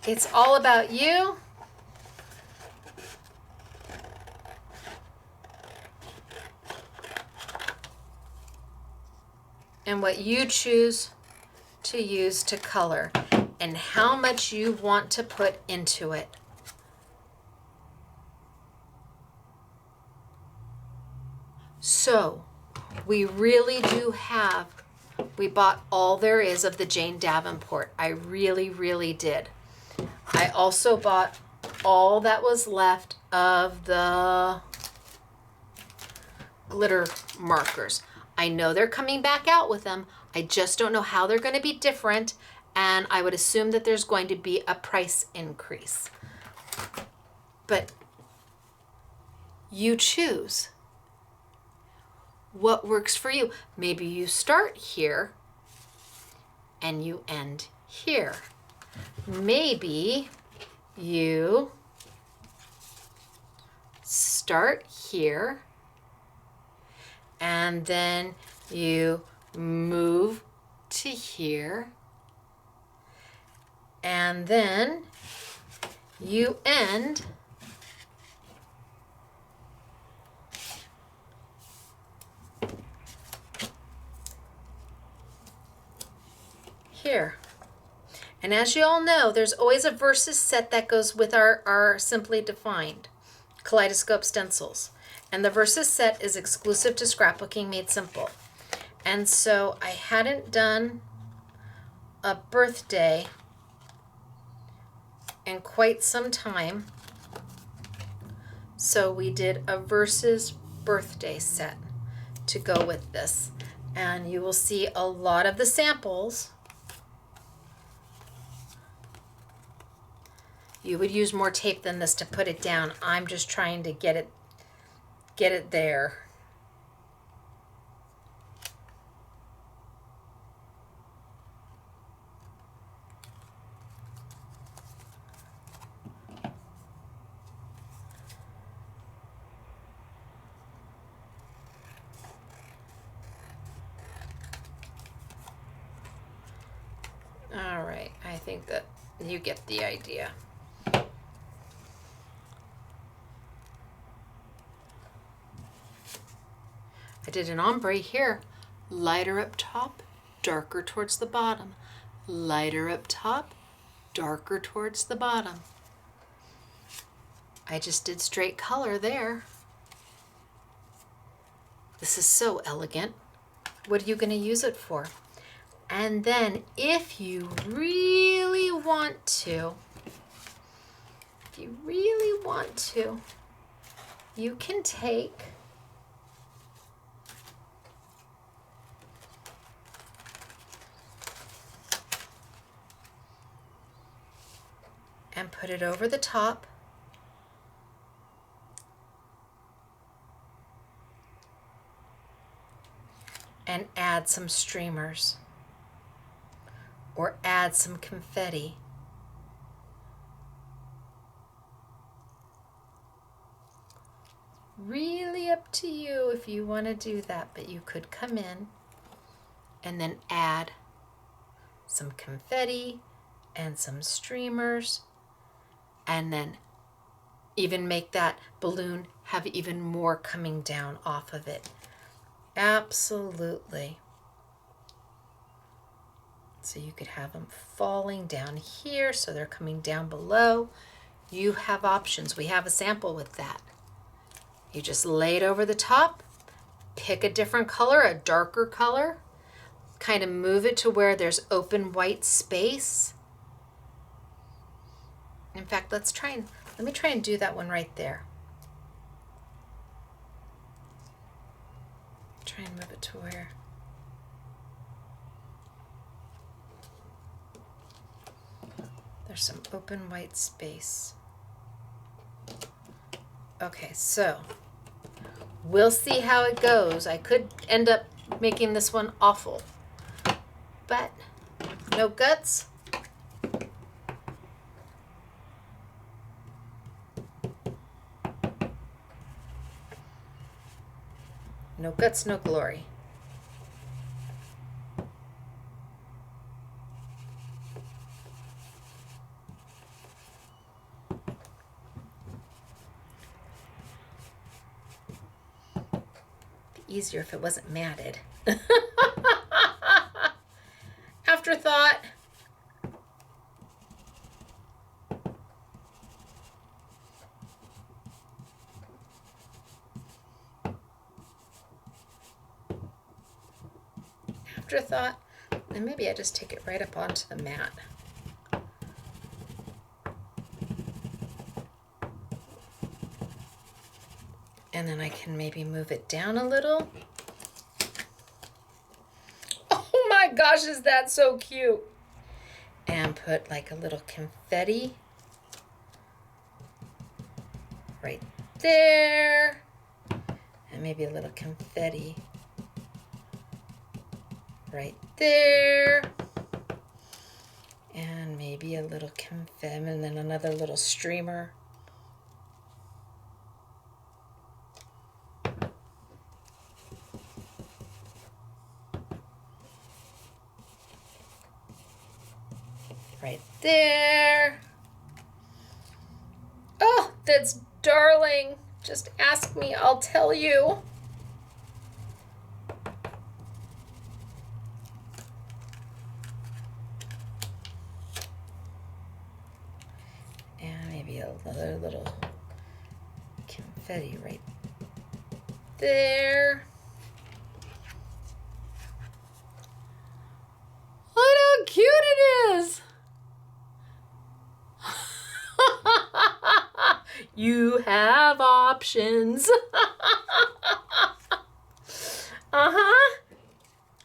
It's all about you. And what you choose to use to color and how much you want to put into it. So we really do have, we bought all there is of the Jane Davenport. I really, really did. I also bought all that was left of the glitter markers. I know they're coming back out with them. I just don't know how they're going to be different, and I would assume that there's going to be a price increase. But you choose what works for you. Maybe you start here and you end here. Maybe you start here and then you move to here, and then you end here. And as you all know, there's always a versus set that goes with our Simply Defined Kaleidoscope stencils. And the versus set is exclusive to Scrapbooking Made Simple. And so I hadn't done a birthday in quite some time. So we did a versus birthday set to go with this. And you will see a lot of the samples. You would use more tape than this to put it down. I'm just trying to get it there. All right, I think that you get the idea. I did an ombre here, lighter up top, darker towards the bottom, lighter up top, darker towards the bottom. I just did straight color there. This is so elegant. What are you going to use it for? And then if you really want to, you can take and put it over the top and add some streamers or add some confetti. Really up to you if you want to do that, but you could come in and then add some confetti and some streamers, and then even make that balloon have even more coming down off of it. Absolutely. So you could have them falling down here so they're coming down below. You have options. We have a sample with that. You just lay it over the top, pick a different color, a darker color, kind of move it to where there's open white space. In fact, let me try and do that one right there. Try and move it to where there's some open white space. Okay, so we'll see how it goes. I could end up making this one awful, but no guts. No guts, no glory. Easier if it wasn't matted. Afterthought. Afterthought. And maybe I just take it right up onto the mat. And then I can maybe move it down a little. Oh my gosh, is that so cute? And put like a little confetti right there. And maybe a little confetti right there. And maybe a little confetti and then another little streamer. Right there. Oh, that's darling. Just ask me, I'll tell you. And maybe another little confetti right there. Look how cute it is. You have options.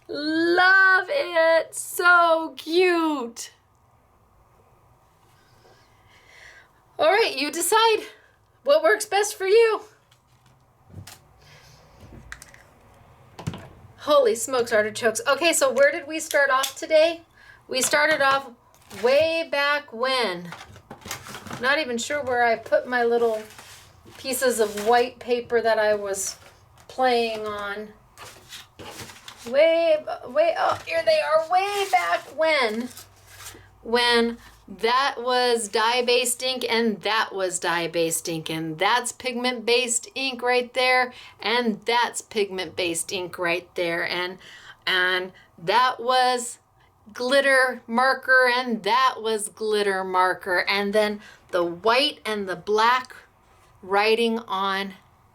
Love it. So cute. All right, you decide what works best for you. Holy smokes, artichokes. Okay, so where did we start off today? We started off way back when. Not even sure where I put my little pieces of white paper that I was playing on. Oh, here they are, way back when that was dye-based ink and that was dye-based ink, and that's pigment-based ink right there, and that's pigment-based ink right there, and that was glitter marker, and that was glitter marker, and then the white and the black writing on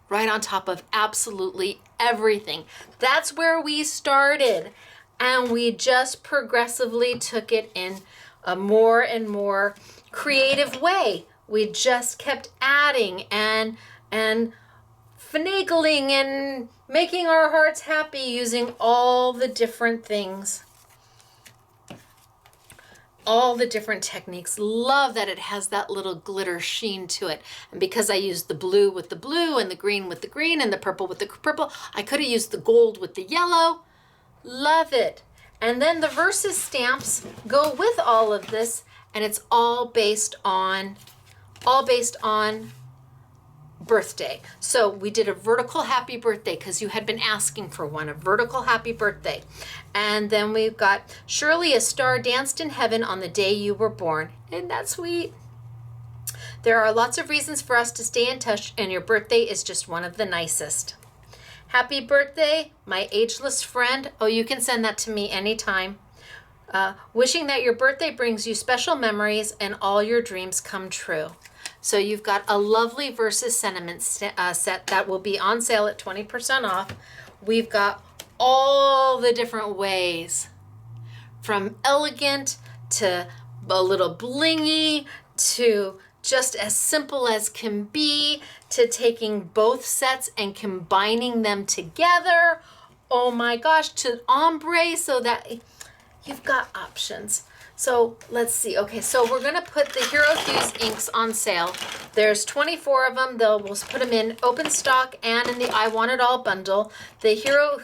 right on top of absolutely everything. That's where we started, and we just progressively took it in a more and more creative way. We just kept adding and finagling and making our hearts happy using all the different things. All the different techniques. Love that it has that little glitter sheen to it. And because I used the blue with the blue and the green with the green and the purple with the purple, I could have used the gold with the yellow. Love it. And then the versus stamps go with all of this, and it's all based on birthday. So we did a vertical happy birthday because you had been asking for one, a vertical happy birthday. And then we've got surely a star danced in heaven on the day you were born. Isn't that sweet? There are lots of reasons for us to stay in touch, and your birthday is just one of the nicest. Happy birthday, my ageless friend. Oh, you can send that to me anytime. Wishing that your birthday brings you special memories and all your dreams come true. So you've got a lovely versus sentiment set that will be on sale at 20% off. We've got all the different ways, from elegant to a little blingy to just as simple as can be, to taking both sets and combining them together. Oh my gosh, to ombre, so that you've got options. So let's see. Okay, so we're gonna put the Hero Hues inks on sale. There's 24 of them. We'll put them in open stock and in the I Want It All bundle. The Hero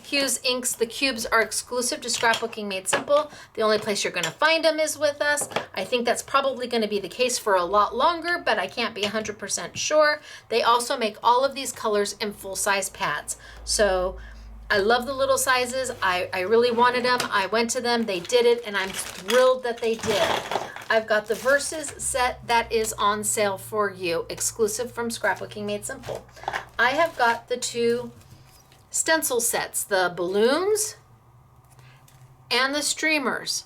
Hues inks, the cubes, are exclusive to Scrapbooking Made Simple. The only place you're gonna find them is with us. I think that's probably gonna be the case for a lot longer, but I can't be 100% sure. They also make all of these colors in full-size pads. So I love the little sizes. I really wanted them. I went to them, they did it, and I'm thrilled that they did. I've got the Versus set that is on sale for you, exclusive from Scrapbooking Made Simple. I have got the two stencil sets, the balloons and the streamers.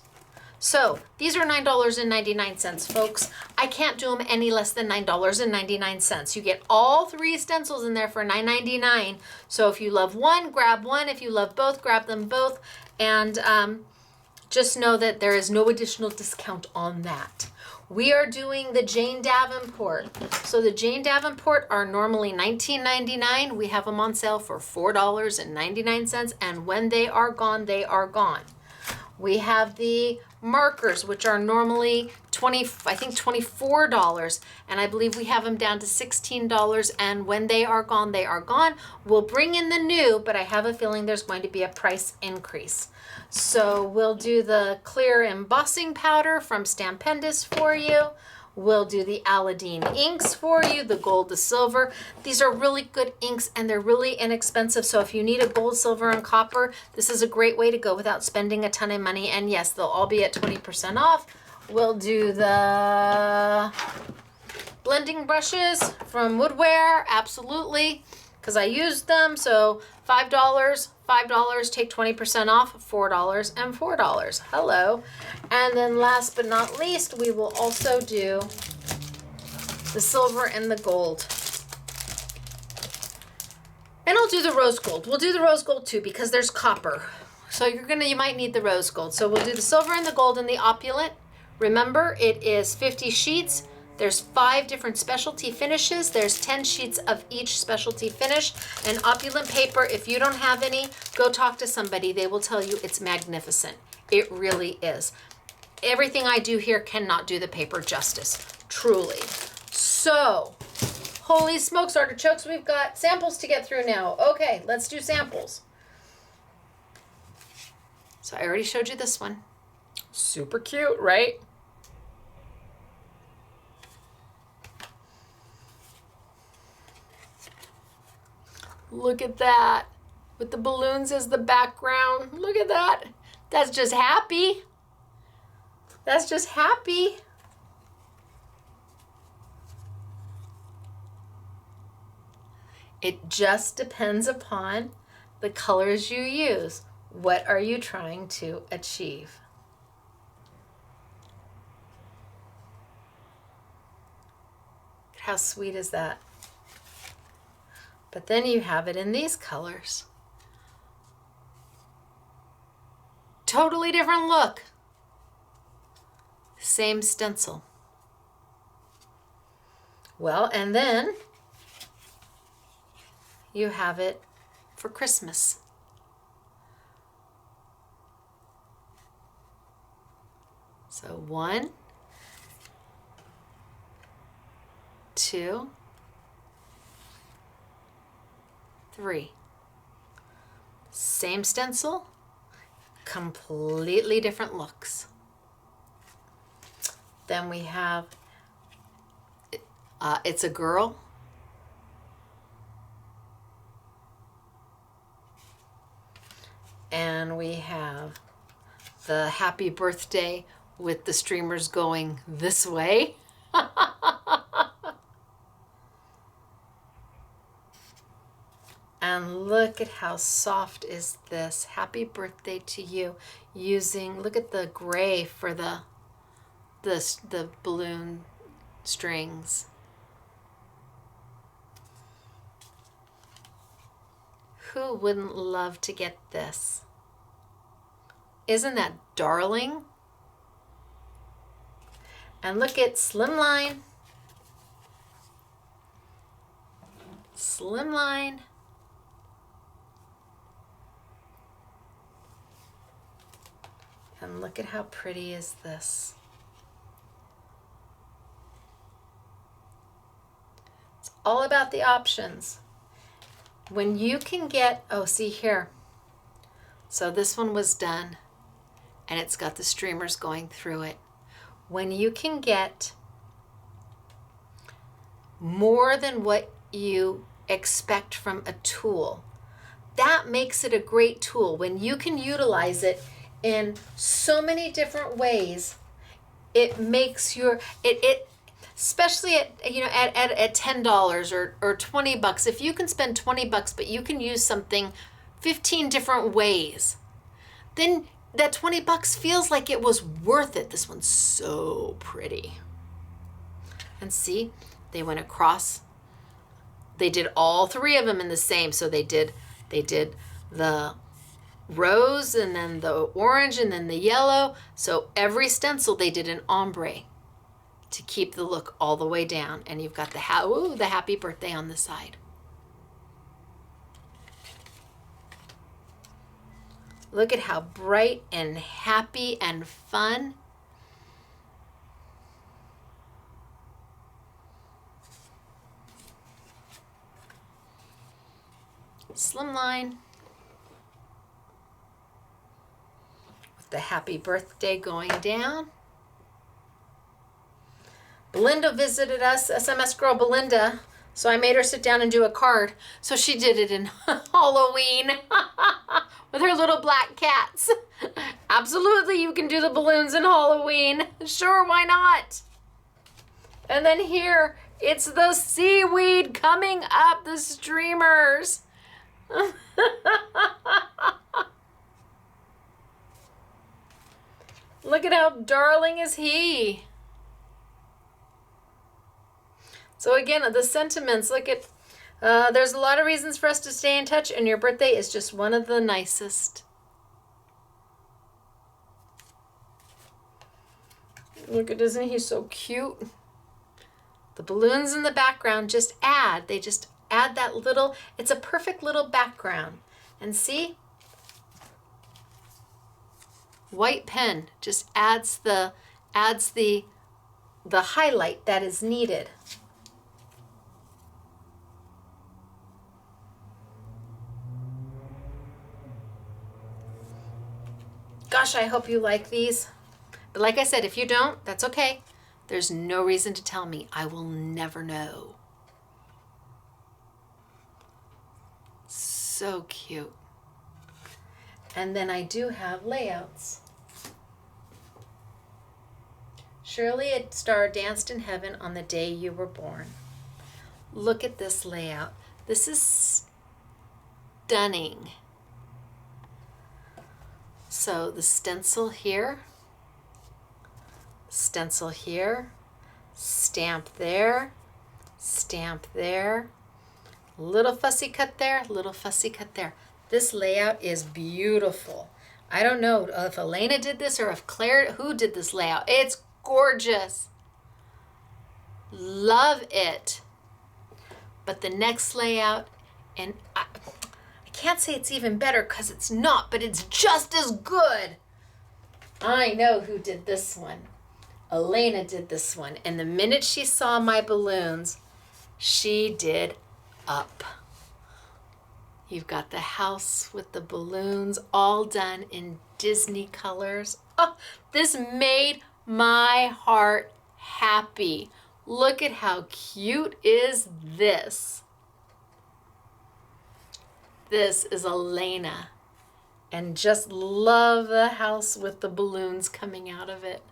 So these are $9.99, folks. I can't do them any less than $9.99. You get all three stencils in there for $9.99. So if you love one, grab one. If you love both, grab them both. And just know that there is no additional discount on that. We are doing the Jane Davenport. So the Jane Davenport are normally $19.99. We have them on sale for $4.99. And when they are gone, they are gone. We have the markers, which are normally $24, and I believe we have them down to $16, and when they are gone, they are gone. We'll bring in the new, but I have a feeling there's going to be a price increase. So we'll do the clear embossing powder from Stampendous for you. We'll do the Aladdin inks for you, the gold to silver. These are really good inks and they're really inexpensive. So if you need a gold, silver, and copper, this is a great way to go without spending a ton of money. And yes, they'll all be at 20% off. We'll do the blending brushes from Woodware, absolutely, because I used them. So $5, take 20% off, $4 and $4. Hello. And then last but not least, we will also do the silver and the gold. And I'll do the rose gold. We'll do the rose gold too because there's copper. So you might need the rose gold. So we'll do the silver and the gold and the opulent. Remember, it is 50 sheets. There's 5 different specialty finishes. There's 10 sheets of each specialty finish. And opulent paper, if you don't have any, go talk to somebody. They will tell you it's magnificent. It really is. Everything I do here cannot do the paper justice, truly. So, holy smokes, artichokes, we've got samples to get through now. Okay, let's do samples. So I already showed you this one. Super cute, right? Look at that, with the balloons as the background. Look at that. That's just happy. That's just happy. It just depends upon the colors you use. What are you trying to achieve? How sweet is that? But then you have it in these colors. Totally different look. Same stencil. Well, and then you have it for Christmas. So 1, 2, 3. Same stencil, completely different looks. Then we have, it's a girl. And we have the happy birthday with the streamers going this way. And look at how soft is this. Happy birthday to you. Using, look at the gray for the balloon strings. Who wouldn't love to get this? Isn't that darling? And look at Slimline. Slimline. And look at how pretty is this. It's all about the options. When you can get, oh, see here. So this one was done and it's got the streamers going through it. When you can get more than what you expect from a tool, that makes it a great tool. When you can utilize it in so many different ways, it makes your, especially at $10 or $20, if you can spend $20 but you can use something 15 different ways, then that $20 feels like it was worth it. This one's so pretty. And see, they went across, they did all three of them in the same. So they did the rose and then the orange and then the yellow. So every stencil they did an ombre to keep the look all the way down. And you've got the happy birthday on the side. Look at how bright and happy and fun. Slimline. With the happy birthday going down. Belinda visited us, SMS girl Belinda. So I made her sit down and do a card. So she did it in Halloween with her little black cats. Absolutely, you can do the balloons in Halloween. Sure, why not? And then here, it's the seaweed coming up, the streamers. Look at how darling is he. So again, the sentiments, look at, there's a lot of reasons for us to stay in touch, and your birthday is just one of the nicest. Look at, isn't he so cute? The balloons in the background just add, they just add that little, it's a perfect little background. And see? White pen just adds the highlight that is needed. Gosh, I hope you like these. But like I said, if you don't, that's okay. There's no reason to tell me. I will never know. So cute. And then I do have layouts. Surely a star danced in heaven on the day you were born. Look at this layout. This is stunning. So the stencil here, stamp there, little fussy cut there, little fussy cut there. This layout is beautiful. I don't know if Elena did this or if Claire, who did this layout. It's gorgeous. Love it. But the next layout, and I can't say it's even better because it's not, but it's just as good. I know who did this one. Elena did this one. And the minute she saw my balloons, she did up. You've got the house with the balloons all done in Disney colors. Oh, this made my heart happy. Look at how cute is this. This is Elena. And just love the house with the balloons coming out of it.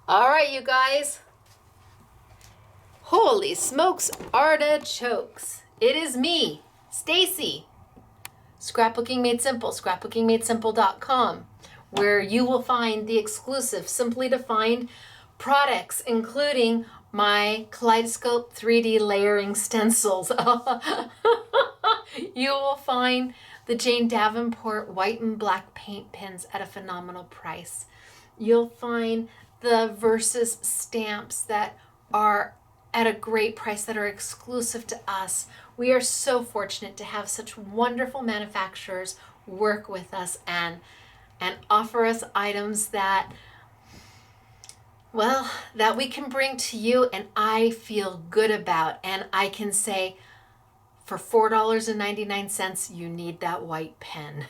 All right, you guys. Holy smokes, artichokes. It is me, Stacy. Scrapbooking Made Simple, scrapbookingmadesimple.com, where you will find the exclusive, simply defined products, including my Kaleidoscope 3D layering stencils. You will find the Jane Davenport white and black paint pens at a phenomenal price. You'll find the Versus stamps that are at a great price, that are exclusive to us. We are so fortunate to have such wonderful manufacturers work with us and offer us items that, well, that we can bring to you and I feel good about. And I can say, for $4.99, you need that white pen.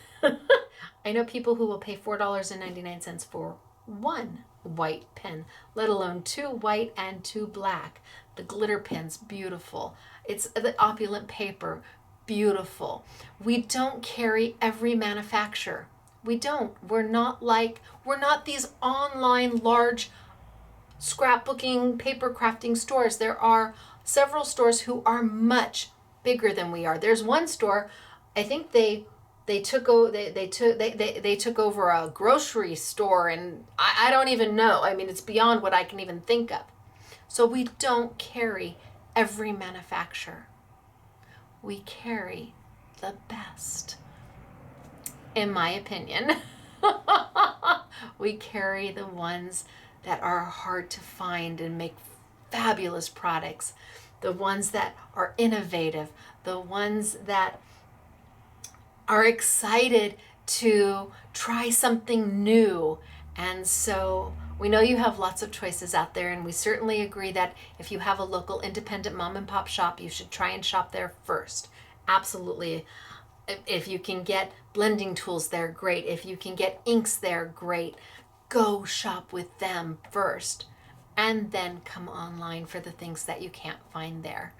I know people who will pay $4.99 for one white pen, let alone 2 white and 2 black. The glitter pen's beautiful. It's the opulent paper, beautiful. We don't carry every manufacturer. We don't. We're not these online large scrapbooking, paper crafting stores. There are several stores who are much bigger than we are. There's one store, I think they took over a grocery store, and I don't even know. I mean, it's beyond what I can even think of. So we don't carry every manufacturer. We carry the best, in my opinion. We carry the ones that are hard to find and make fabulous products, the ones that are innovative, the ones that are excited to try something new. And so we know you have lots of choices out there, and we certainly agree that if you have a local independent mom and pop shop, you should try and shop there first. Absolutely. If you can get blending tools there, great. If you can get inks there, great. Go shop with them first, and then come online for the things that you can't find there.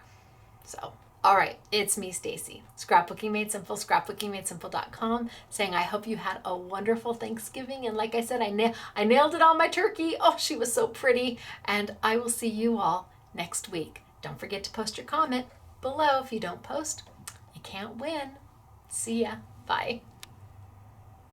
So, all right, it's me, Stacy. Scrapbooking Made Simple, scrapbookingmadesimple.com, saying I hope you had a wonderful Thanksgiving. And like I said, I nailed it on my turkey. Oh, she was so pretty. And I will see you all next week. Don't forget to post your comment below. If you don't post, you can't win. See ya. Bye.